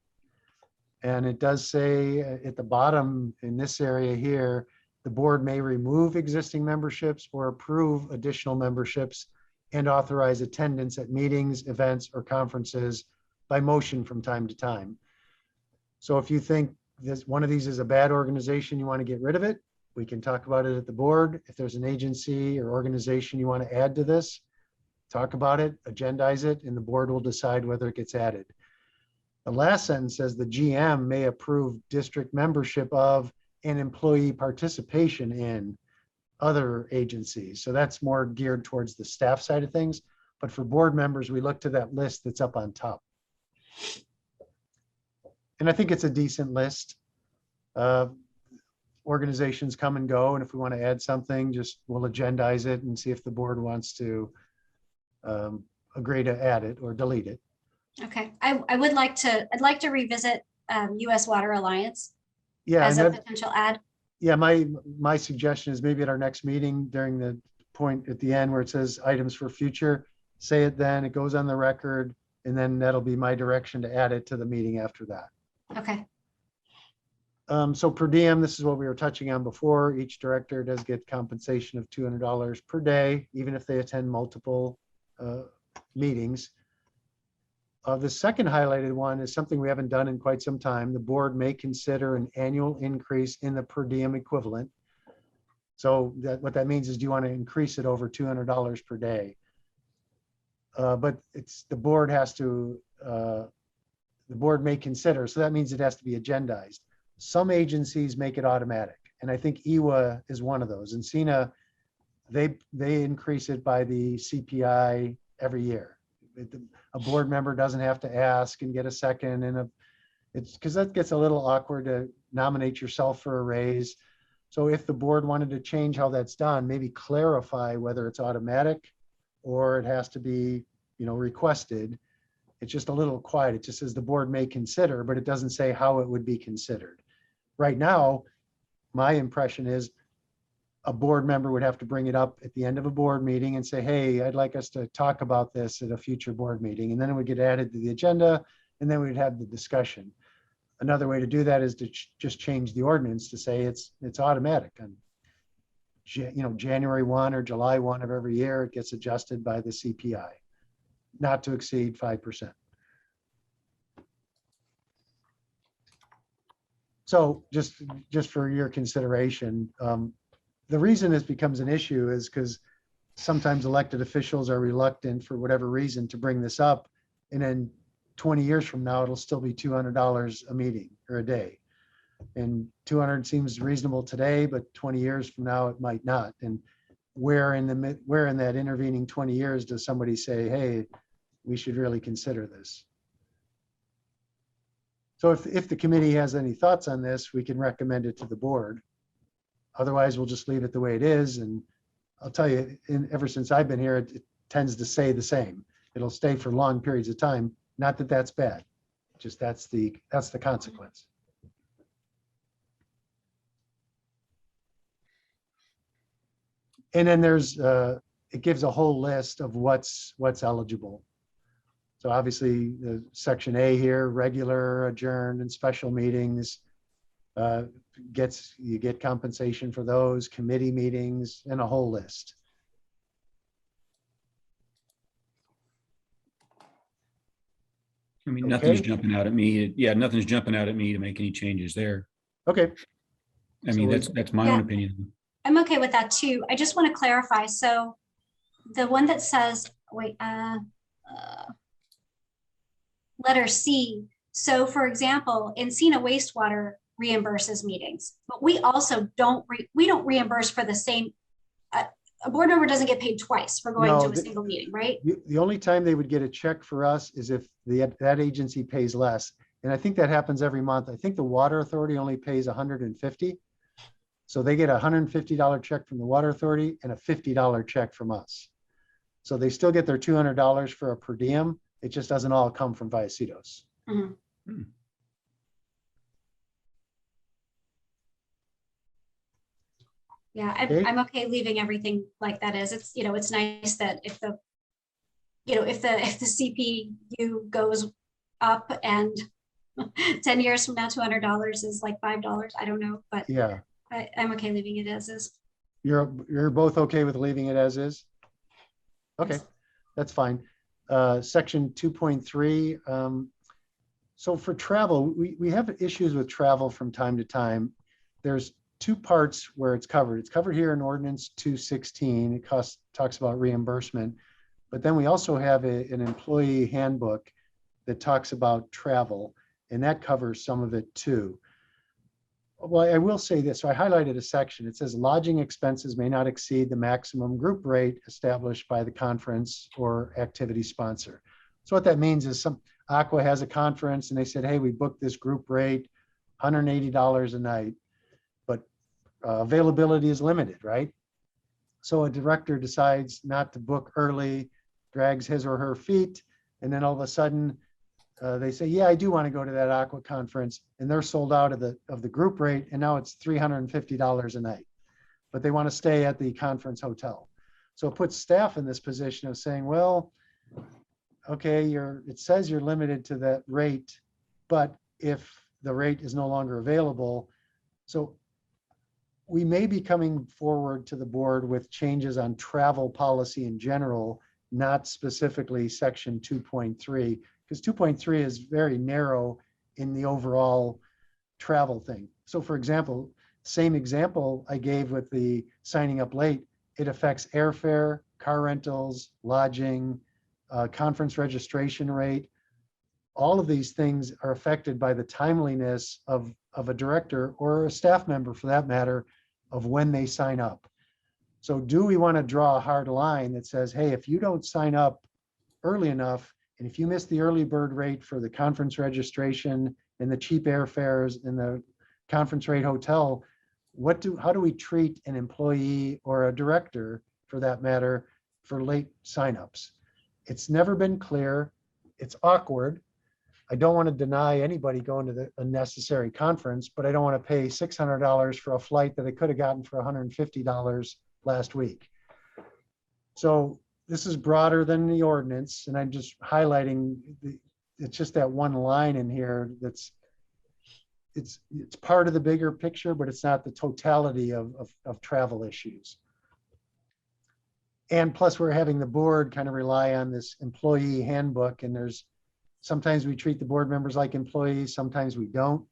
And it does say at the bottom in this area here, the board may remove existing memberships or approve additional memberships and authorize attendance at meetings, events, or conferences by motion from time to time. So if you think one of these is a bad organization, you want to get rid of it, we can talk about it at the board. If there's an agency or organization you want to add to this, talk about it, agendize it, and the board will decide whether it gets added. The last sentence says the GM may approve district membership of and employee participation in other agencies. So that's more geared towards the staff side of things. But for board members, we look to that list that's up on top. And I think it's a decent list. Organizations come and go. And if we want to add something, we'll agendize it and see if the board wants to agree to add it or delete it. Okay, I'd like to revisit US Water Alliance Yeah, as and a that, potential add. yeah, my suggestion is maybe at our next meeting during the point at the end where it says items for future, say it then, it goes on the record, and then that'll be my direction to add it to the meeting after that. Okay, So per diem, this is what we were touching on before. Each director does get compensation of $200 per day, even if they attend multiple meetings. The second highlighted one is something we haven't done in quite some time. The board may consider an annual increase in the per diem equivalent. So what that means is, do you want to increase it over $200 per day? But the board has to, the board may consider, so that means it has to be agendized. Some agencies make it automatic, and I think EWA is one of those. And CENA, they increase it by the CPI every year. A board member doesn't have to ask and get a second, and it's because that gets a little awkward to nominate yourself for a raise. So if the board wanted to change how that's done, maybe clarify whether it's automatic or it has to be, requested. It's just a little quiet. It just says the board may consider, but it doesn't say how it would be considered. Right now, my impression is a board member would have to bring it up at the end of a board meeting and say, hey, I'd like us to talk about this at a future board meeting. And then it would get added to the agenda, and then we'd have the discussion. Another way to do that is to just change the ordinance to say it's automatic. And January 1 or July 1 of every year, it gets adjusted by the CPI, not to exceed 5%. So just for your consideration, the reason this becomes an issue is because sometimes elected officials are reluctant for whatever reason to bring this up. And then 20 years from now, it'll still be $200 a meeting or a day. And 200 seems reasonable today, but 20 years from now, it might not. And where in that intervening 20 years does somebody say, hey, we should really consider this? So if the committee has any thoughts on this, we can recommend it to the board. Otherwise, we'll just leave it the way it is. And I'll tell you, ever since I've been here, it tends to stay the same. It'll stay for long periods of time. Not that that's bad, just that's the consequence. And then there's, it gives a whole list of what's eligible. So obviously, the section A here, regular, adjourned, and special meetings, you get compensation for those, committee meetings, and a whole list. I mean, nothing's Okay. jumping out at me. Yeah, nothing's jumping out at me to make any changes there. Okay, I mean, So that's my Yeah. own opinion. I'm okay with that too. I just want to clarify. So the one that says, wait, letter C. So for example, Encina wastewater reimburses meetings, but we also don't reimburse for the same, a board member doesn't get paid twice for going No, to a single meeting, right? the only time they would get a check for us is if that agency pays less. And I think that happens every month. I think the water authority only pays 150. So they get a $150 check from the water authority and a $50 check from us. So they still get their $200 for a per diem. It just doesn't all come from Vallecitos. Mhm. Yeah, Okay. I'm okay leaving everything like that is. It's, it's nice that if the, if the CPU goes up and 10 years from now, $200 is like $5. I don't know, but Yeah, I'm okay leaving it as is. you're both okay with leaving it as is? Okay, Yes. that's fine. Section 2.3. So for travel, we have issues with travel from time to time. There's two parts where it's covered. It's covered here in Ordinance 216. It talks about reimbursement. But then we also have an employee handbook that talks about travel, and that covers some of it too. Well, I will say this. So I highlighted a section. It says lodging expenses may not exceed the maximum group rate established by the conference or activity sponsor. So what that means is Aqua has a conference and they said, hey, we booked this group rate, $180 a night, but availability is limited, right? So a director decides not to book early, drags his or her feet, and then all of a sudden they say, yeah, I do want to go to that Aqua conference, and they're sold out of the group rate, and now it's $350 a night, but they want to stay at the conference hotel. So it puts staff in this position of saying, well, okay, it says you're limited to that rate, but if the rate is no longer available, so we may be coming forward to the board with changes on travel policy in general, not specifically section 2.3, because 2.3 is very narrow in the overall travel thing. So for example, same example I gave with the signing up late, it affects airfare, car rentals, lodging, conference registration rate. All of these things are affected by the timeliness of a director or a staff member for that matter of when they sign up. So do we want to draw a hard line that says, hey, if you don't sign up early enough, and if you miss the early bird rate for the conference registration and the cheap airfares and the conference rate hotel, how do we treat an employee or a director for that matter for late signups? It's never been clear. It's awkward. I don't want to deny anybody going to a necessary conference, but I don't want to pay $600 for a flight that I could have gotten for $150 last week. So this is broader than the ordinance, and I'm just highlighting it's just that one line in here that's it's part of the bigger picture, but it's not the totality of travel issues. And plus we're having the board kind of rely on this employee handbook, and sometimes we treat the board members like employees, sometimes we don't.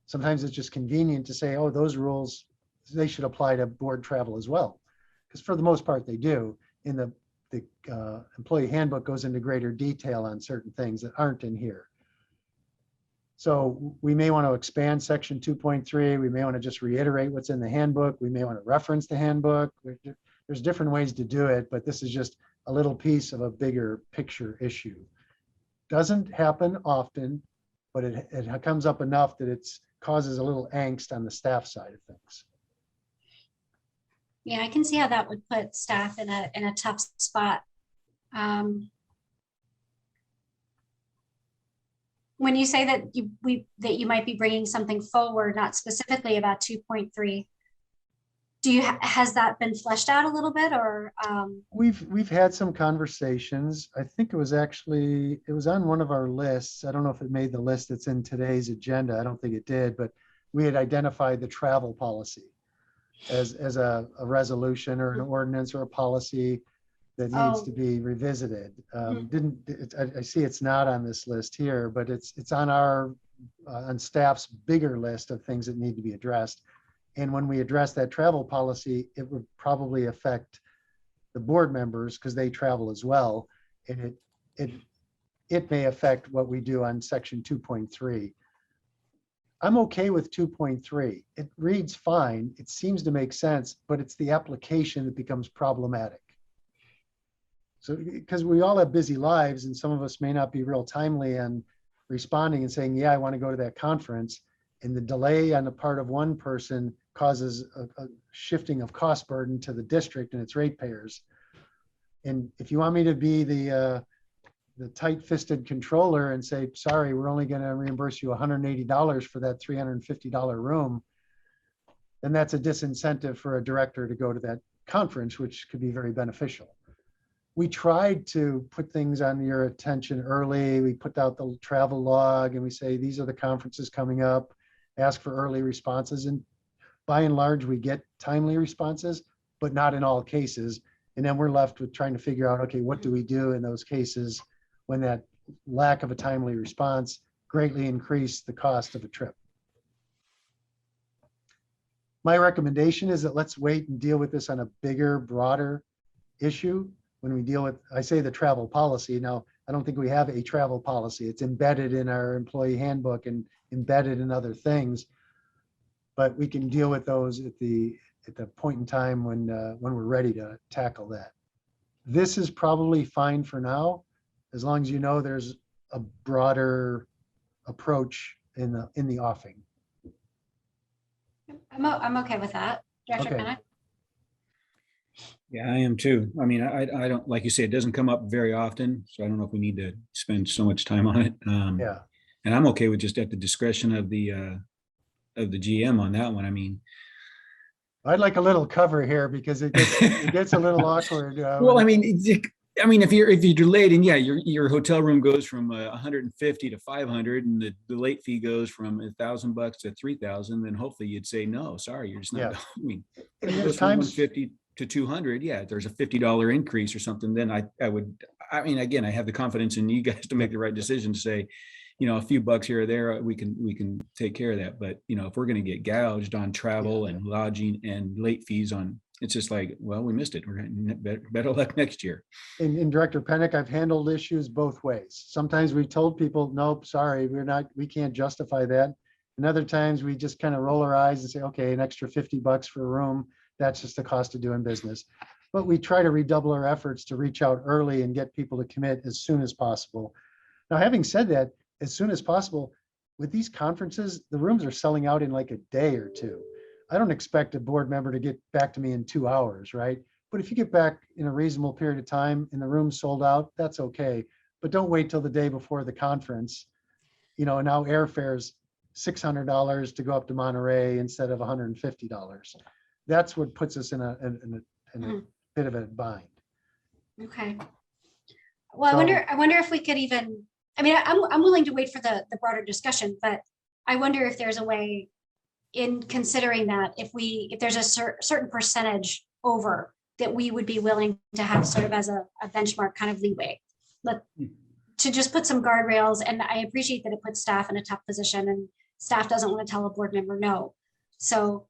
Sometimes it's just convenient to say, oh, those rules, they should apply to board travel as well. Because for the most part they do. In the employee handbook goes into greater detail on certain things that aren't in here. So we may want to expand section 2.3. We may want to just reiterate what's in the handbook. We may want to reference the handbook. There's different ways to do it, but this is just a little piece of a bigger picture issue. Doesn't happen often, but it comes up enough that it causes a little angst on the staff side of things. Yeah, I can see how that would put staff in a tough spot. When you say that you might be bringing something forward, not specifically about 2.3, has that been fleshed out a little bit, or? We've had some conversations. I think it was on one of our lists. I don't know if it made the list that's in today's agenda. I don't think it did, but we had identified the travel policy as a resolution or an ordinance or a policy that needs to be revisited. I see it's not on this list here, but it's on on staff's bigger list of things that need to be addressed. And when we address that travel policy, it would probably affect the board members because they travel as well. And it may affect what we do on section 2.3. I'm okay with 2.3. It reads fine. It seems to make sense, but it's the application that becomes problematic. So, because we all have busy lives and some of us may not be real timely on responding and saying, yeah, I want to go to that conference. And the delay on the part of one person causes a shifting of cost burden to the district and its ratepayers. And if you want me to be the tight-fisted controller and say, sorry, we're only going to reimburse you $180 for that $350 room, then that's a disincentive for a director to go to that conference, which could be very beneficial. We tried to put things on your attention early. We put out the travel log and we say, these are the conferences coming up, ask for early responses. And by and large, we get timely responses, but not in all cases. And then we're left with trying to figure out, okay, what do we do in those cases when that lack of a timely response greatly increased the cost of a trip? My recommendation is that let's wait and deal with this on a bigger, broader issue when we deal with, I say the travel policy. Now, I don't think we have a travel policy. It's embedded in our employee handbook and embedded in other things. But we can deal with those at the point in time when we're ready to tackle that. This is probably fine for now, as long as you know there's a broader approach in the offing. I'm okay with that. Director Okay. Bennett? Yeah, I am too. I mean, I don't, like you say, it doesn't come up very often, so I don't know if we need to spend so much time on it. Yeah. And I'm okay with just at the discretion of the GM on that one. I mean, I'd like a little cover here because it gets a little awkward. well, I mean, if you're delayed and yeah, your hotel room goes from 150 to 500 and the late fee goes from $1,000 to 3,000, then hopefully you'd say, no, sorry, you're just not. Yeah. I mean, And if it there's goes from times- 150 to 200, yeah, if there's a $50 increase or something, then I would, I mean, again, I have the confidence in you guys to make the right decision to say, a few bucks here or there, we can take care of that. But, if we're going to get gouged on travel and lodging and late fees on, it's just like, well, we missed it. We're better luck next year. In Director Pennick, I've handled issues both ways. Sometimes we told people, nope, sorry, we can't justify that. And other times we just kind of roll our eyes and say, okay, an extra $50 for a room. That's just the cost of doing business. But we try to redouble our efforts to reach out early and get people to commit as soon as possible. Now, having said that, as soon as possible, with these conferences, the rooms are selling out in like a day or two. I don't expect a board member to get back to me in 2 hours, right? But if you get back in a reasonable period of time and the room's sold out, that's okay. But don't wait till the day before the conference. Now airfare's $600 to go up to Monterey instead of $150. That's what puts us in a bit of a bind. Okay. Well, I wonder if we could even, I mean, I'm willing to wait for the broader discussion, but I wonder if there's a way in considering that if there's a certain percentage over that we would be willing to have sort of as a benchmark kind of leeway, to just put some guardrails. And I appreciate that it puts staff in a tough position and staff doesn't want to tell a board member no. So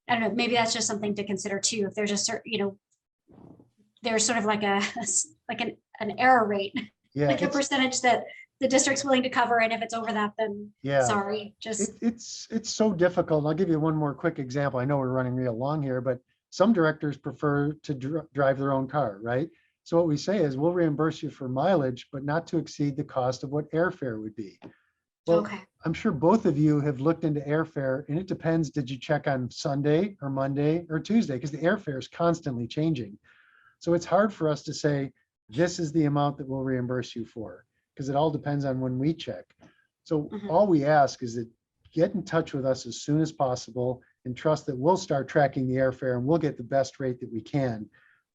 I don't know, maybe that's just something to consider too. If there's a certain, there's sort of like an error rate, Yeah, like a percentage that the district's willing to cover. And if it's over that, then yeah. sorry, just. It's so difficult. I'll give you one more quick example. I know we're running real long here, but some directors prefer to drive their own car, right? So what we say is we'll reimburse you for mileage, but not to exceed the cost of what airfare would be. Well, Okay. I'm sure both of you have looked into airfare, and it depends. Did you check on Sunday or Monday or Tuesday? Because the airfare is constantly changing. So it's hard for us to say, this is the amount that we'll reimburse you for, because it all depends on when we check. So Mhm. all we ask is that get in touch with us as soon as possible and trust that we'll start tracking the airfare and we'll get the best rate that we can.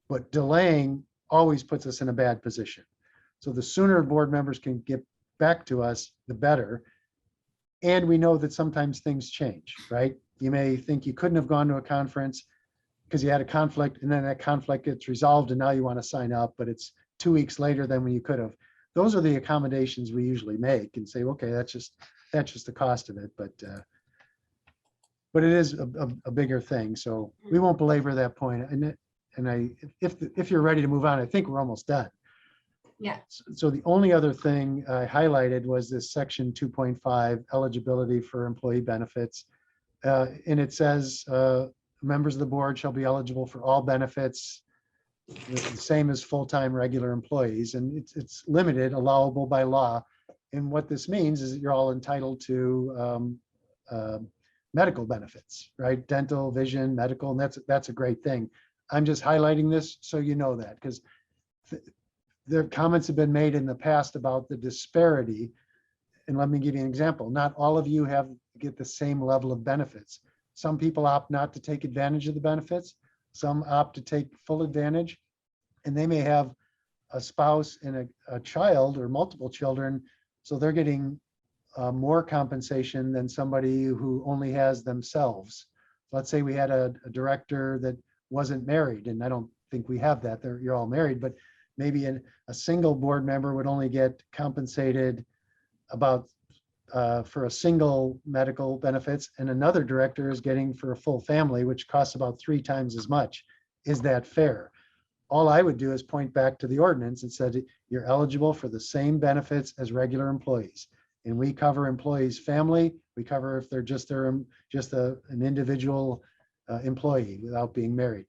But delaying always puts us in a bad position. So the sooner board members can get back to us, the better. And we know that sometimes things change, right? You may think you couldn't have gone to a conference because you had a conflict, and then that conflict gets resolved and now you want to sign up, but it's 2 weeks later than when you could have. Those are the accommodations we usually make and say, okay, that's just the cost of it. But it is a bigger thing. So we won't belabor that point. If you're ready to move on, I think we're almost done. Yeah. So the only other thing I highlighted was this section 2.5 eligibility for employee benefits. And it says members of the board shall be eligible for all benefits, the same as full-time regular employees. And it's limited, allowable by law. And what this means is that you're all entitled to medical benefits, right? Dental, vision, medical, and that's a great thing. I'm just highlighting this so you know that, because the comments have been made in the past about the disparity. And let me give you an example. Not all of you get the same level of benefits. Some people opt not to take advantage of the benefits. Some opt to take full advantage, and they may have a spouse and a child or multiple children. So they're getting more compensation than somebody who only has themselves. Let's say we had a director that wasn't married, and I don't think we have that. You're all married, but maybe a single board member would only get compensated about for a single medical benefits, and another director is getting for a full family, which costs about 3 times as much. Is that fair? All I would do is point back to the ordinance and said, you're eligible for the same benefits as regular employees. And we cover employees' family. We cover if they're just an individual employee without being married.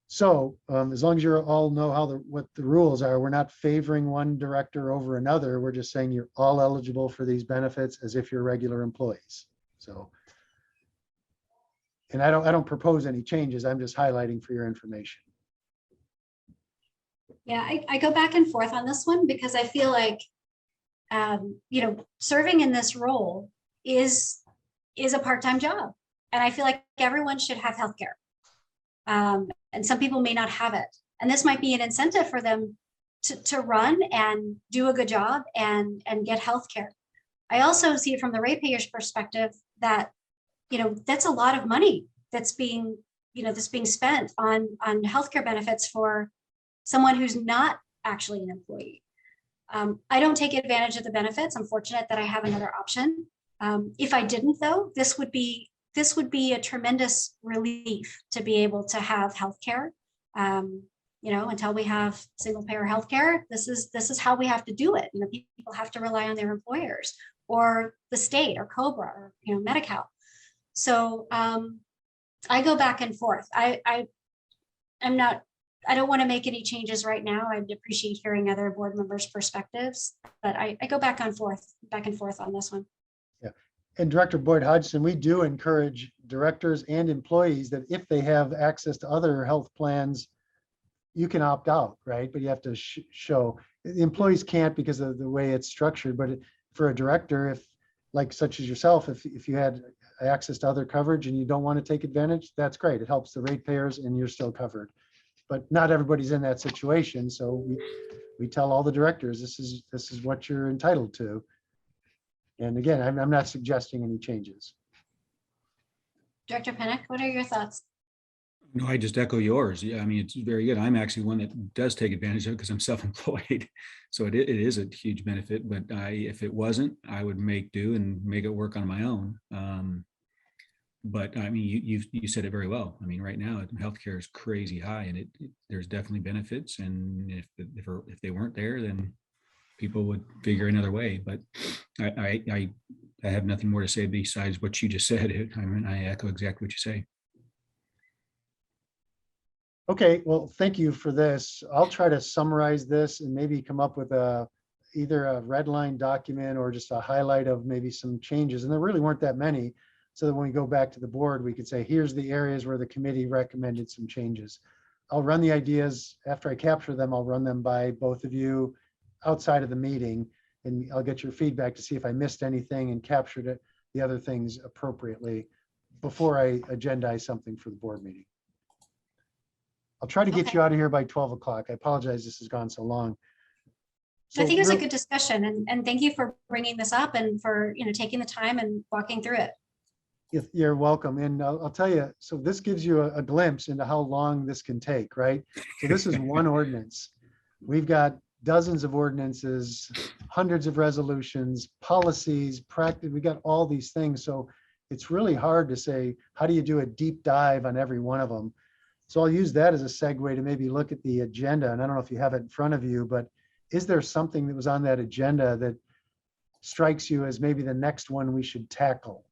So as long as you all know what the rules are, we're not favoring one director over another. We're just saying you're all eligible for these benefits as if you're regular employees. So, and I don't propose any changes. I'm just highlighting for your information. Yeah, I go back and forth on this one because I feel like, serving in this role is a part-time job. And I feel like everyone should have healthcare. And some people may not have it. And this might be an incentive for them to run and do a good job and get healthcare. I also see it from the ratepayers' perspective that, that's a lot of money that's being spent on healthcare benefits for someone who's not actually an employee. I don't take advantage of the benefits. I'm fortunate that I have another option. If I didn't, though, this would be a tremendous relief to be able to have healthcare. Until we have single payer healthcare, this is how we have to do it. People have to rely on their employers or the state or COBRA or Medi-Cal. So I go back and forth. I don't want to make any changes right now. I'd appreciate hearing other board members' perspectives, but I go back and forth on this one. And Director Boyd Hodgson, we do encourage directors and employees that if they have access to other health plans, you can opt out, right? But you have to show. The employees can't because of the way it's structured, but for a director, if like such as yourself, if you had access to other coverage and you don't want to take advantage, that's great. It helps the ratepayers and you're still covered. But not everybody's in that situation. So we tell all the directors, this is what you're entitled to. And again, I'm not suggesting any changes. Director Pinnock, what are your thoughts? No, I just echo yours. Yeah, I mean, it's very good. I'm actually one that does take advantage of it because I'm self-employed. So it is a huge benefit, but if it wasn't, I would make do and make it work on my own. But I mean, you said it very well. I mean, right now healthcare is crazy high, and there's definitely benefits. And if they weren't there, then people would figure another way. But I have nothing more to say besides what you just said. I mean, I echo exactly what you say. Okay, well, thank you for this. I'll try to summarize this and maybe come up with either a red line document or just a highlight of maybe some changes. And there really weren't that many. So that when we go back to the board, we could say, here's the areas where the committee recommended some changes. I'll run the ideas. After I capture them, I'll run them by both of you outside of the meeting, and I'll get your feedback to see if I missed anything and captured it, the other things appropriately before I agendize something for the board meeting. I'll try to get Okay. you out of here by 12 o'clock. I apologize this has gone so long. I think it was a real- good discussion, and thank you for bringing this up and for, taking the time and walking through it. You're welcome. And I'll tell you, so this gives you a glimpse into how long this can take, right? So this is one ordinance. We've got dozens of ordinances, hundreds of resolutions, policies, practice. We got all these things. So it's really hard to say, how do you do a deep dive on every one of them? So I'll use that as a segue to maybe look at the agenda. And I don't know if you have it in front of you, but is there something that was on that agenda that strikes you as maybe the next one we should tackle?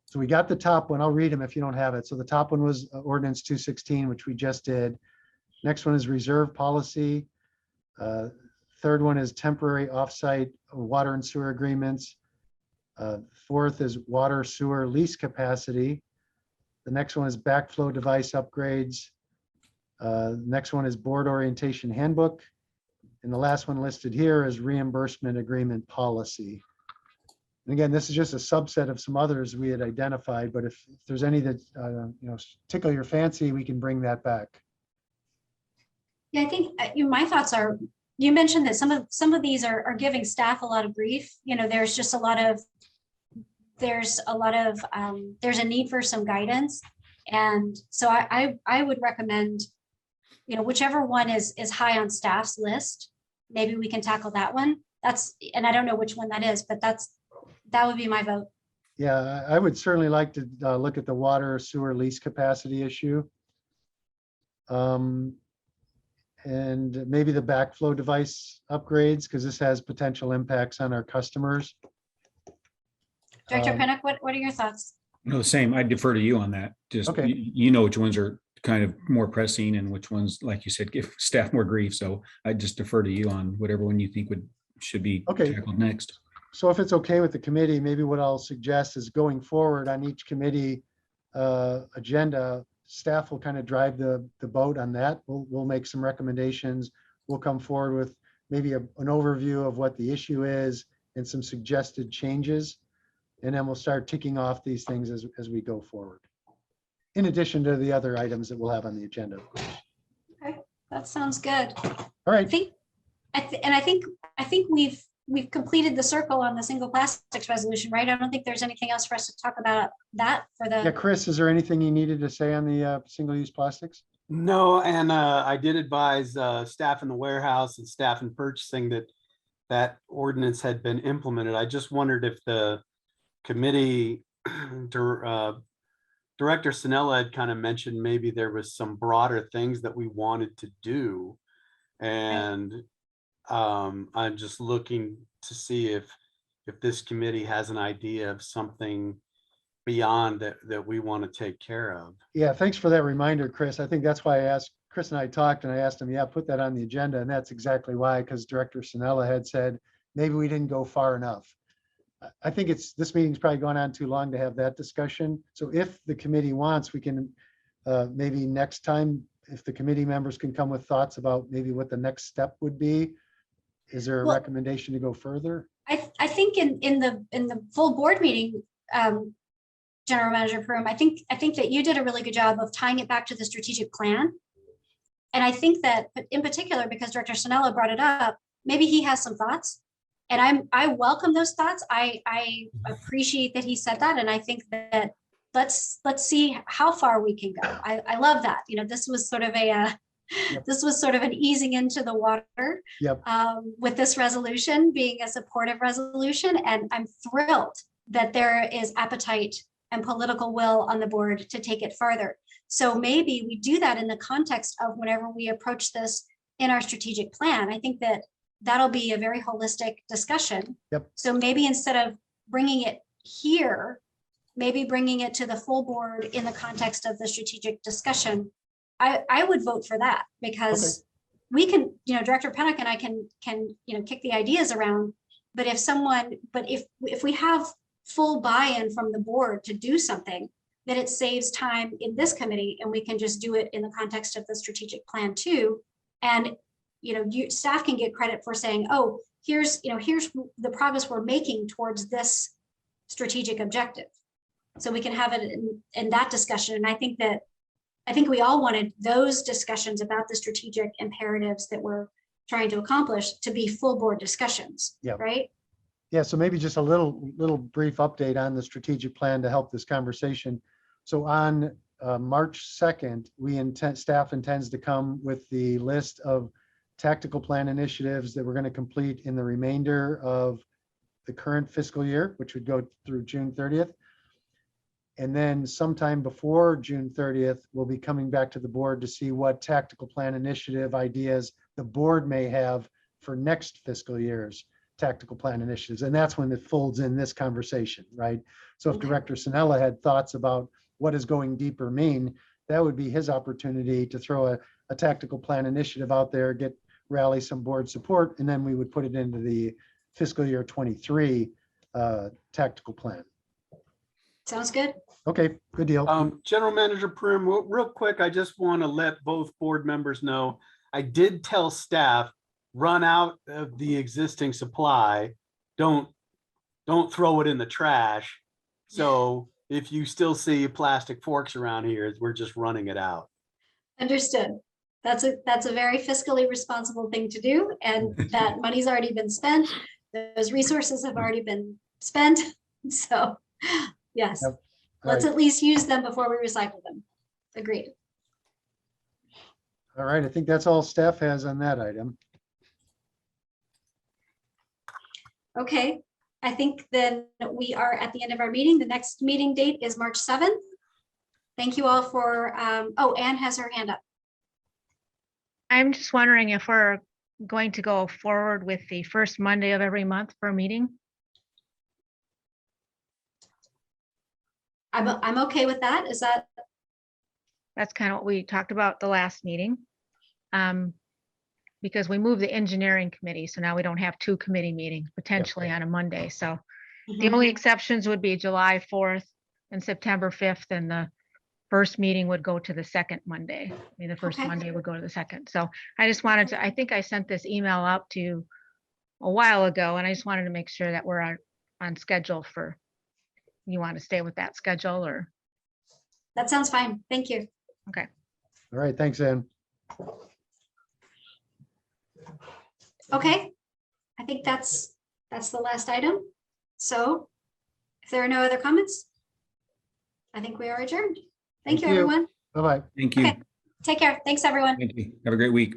So we got the top one. I'll read them if you don't have it. So the top one was ordinance 216, which we just did. Next one is reserve policy. Third one is temporary offsite water and sewer agreements. Fourth is water sewer lease capacity. The next one is backflow device upgrades. Next one is board orientation handbook. And the last one listed here is reimbursement agreement policy. And again, this is just a subset of some others we had identified, but if there's any that, tickle your fancy, we can bring that back. Yeah, I think my thoughts are, you mentioned that some of these are giving staff a lot of grief. There's just a lot of, there's a need for some guidance. And so I would recommend, whichever one is high on staff's list, maybe we can tackle that one. And I don't know which one that is, but that would be my vote. Yeah, I would certainly like to look at the water sewer lease capacity issue. And maybe the backflow device upgrades, because this has potential impacts on our customers. Director Um, Pinnock, what are your thoughts? No, same. I defer to you on that. Just, Okay. you know which ones are kind of more pressing and which ones, like you said, give staff more grief. So I just defer to you on whatever one you think should be Okay. tackled next. So if it's okay with the committee, maybe what I'll suggest is going forward on each committee agenda, staff will kind of drive the boat on that. We'll make some recommendations. We'll come forward with maybe an overview of what the issue is and some suggested changes. And then we'll start ticking off these things as we go forward. In addition to the other items that we'll have on the agenda. Okay, that sounds good. All I right, think, I think we've completed the circle on the single plastics resolution, right? I don't think there's anything else for us to talk about that for yeah, the, Chris, is there anything you needed to say on the single-use plastics? No, and I did advise staff in the warehouse and staff in purchasing that ordinance had been implemented. I just wondered if the committee Director Sinella had kind of mentioned maybe there was some broader things that we wanted to do. And I'm just looking to see if this committee has an idea of something beyond that we want to take care of. Yeah, thanks for that reminder, Chris. I think that's why I asked, Chris and I talked and I asked him, yeah, put that on the agenda. And that's exactly why, because Director Sinella had said, maybe we didn't go far enough. I think this meeting's probably gone on too long to have that discussion. So if the committee wants, we can maybe next time, if the committee members can come with thoughts about maybe what the next step would be. Is there a Well, recommendation to go further? I think in the full board meeting, General Manager Perum, I think that you did a really good job of tying it back to the strategic plan. And I think that in particular, because Director Sinella brought it up, maybe he has some thoughts. And I welcome those thoughts. I appreciate that he said that. And I think that let's see how far we can go. I love that. This was sort of this was sort of an easing into the water. Yep. With this resolution being a supportive resolution. And I'm thrilled that there is appetite and political will on the board to take it further. So maybe we do that in the context of whenever we approach this in our strategic plan. I think that that'll be a very holistic discussion. Yep. So maybe instead of bringing it here, maybe bringing it to the full board in the context of the strategic discussion. I would vote for that because we can, Director Pennock and I can kick the ideas around. But if we have full buy-in from the board to do something, then it saves time in this committee and we can just do it in the context of the strategic plan too. And, staff can get credit for saying, oh, here's the progress we're making towards this strategic objective. So we can have it in that discussion. And I think we all wanted those discussions about the strategic imperatives that we're trying to accomplish to be full board discussions, Yeah. right? Yeah, so maybe just a little brief update on the strategic plan to help this conversation. So on March 2nd, staff intends to come with the list of tactical plan initiatives that we're going to complete in the remainder of the current fiscal year, which would go through June 30th. And then sometime before June 30th, we'll be coming back to the board to see what tactical plan initiative ideas the board may have for next fiscal year's tactical plan initiatives. And that's when it folds in this conversation, right? So if Okay. Director Sinella had thoughts about what does going deeper mean, that would be his opportunity to throw a tactical plan initiative out there, rally some board support, and then we would put it into the fiscal year 23 tactical plan. Sounds good. Okay, good deal. General Manager Prim, real quick, I just want to let both board members know, I did tell staff, run out of the existing supply. Don't throw it in the trash. So if you still see plastic forks around here, we're just running it out. Understood. That's a very fiscally responsible thing to do, and that money's already been spent. Those resources have already been spent. So, yes, Yep. let's All right. at least use them before we recycle them. Agreed. All right, I think that's all staff has on that item. Okay, I think then we are at the end of our meeting. The next meeting date is March 7th. Thank you all for, Anne has her hand up. I'm just wondering if we're going to go forward with the first Monday of every month for a meeting. I'm okay with that. Is that, That's kind of what we talked about the last meeting. Because we moved the engineering committee, so now we don't have two committee meetings potentially on a Monday. So the only exceptions would be July 4th and September 5th, and the first meeting would go to the second Monday. I mean, the first Okay. Monday would go to the second. So I just wanted to, I think I sent this email out to you a while ago, and I just wanted to make sure that we're on schedule for, you want to stay with that schedule or? that sounds fine. Thank you. All right, thanks, Ann. Okay, I think that's the last item. So if there are no other comments, I think we are adjourned. Thank you, Thank you. everyone. Bye-bye. Thank you. Okay. Take care. Thanks, everyone. Thank you. Have a great week.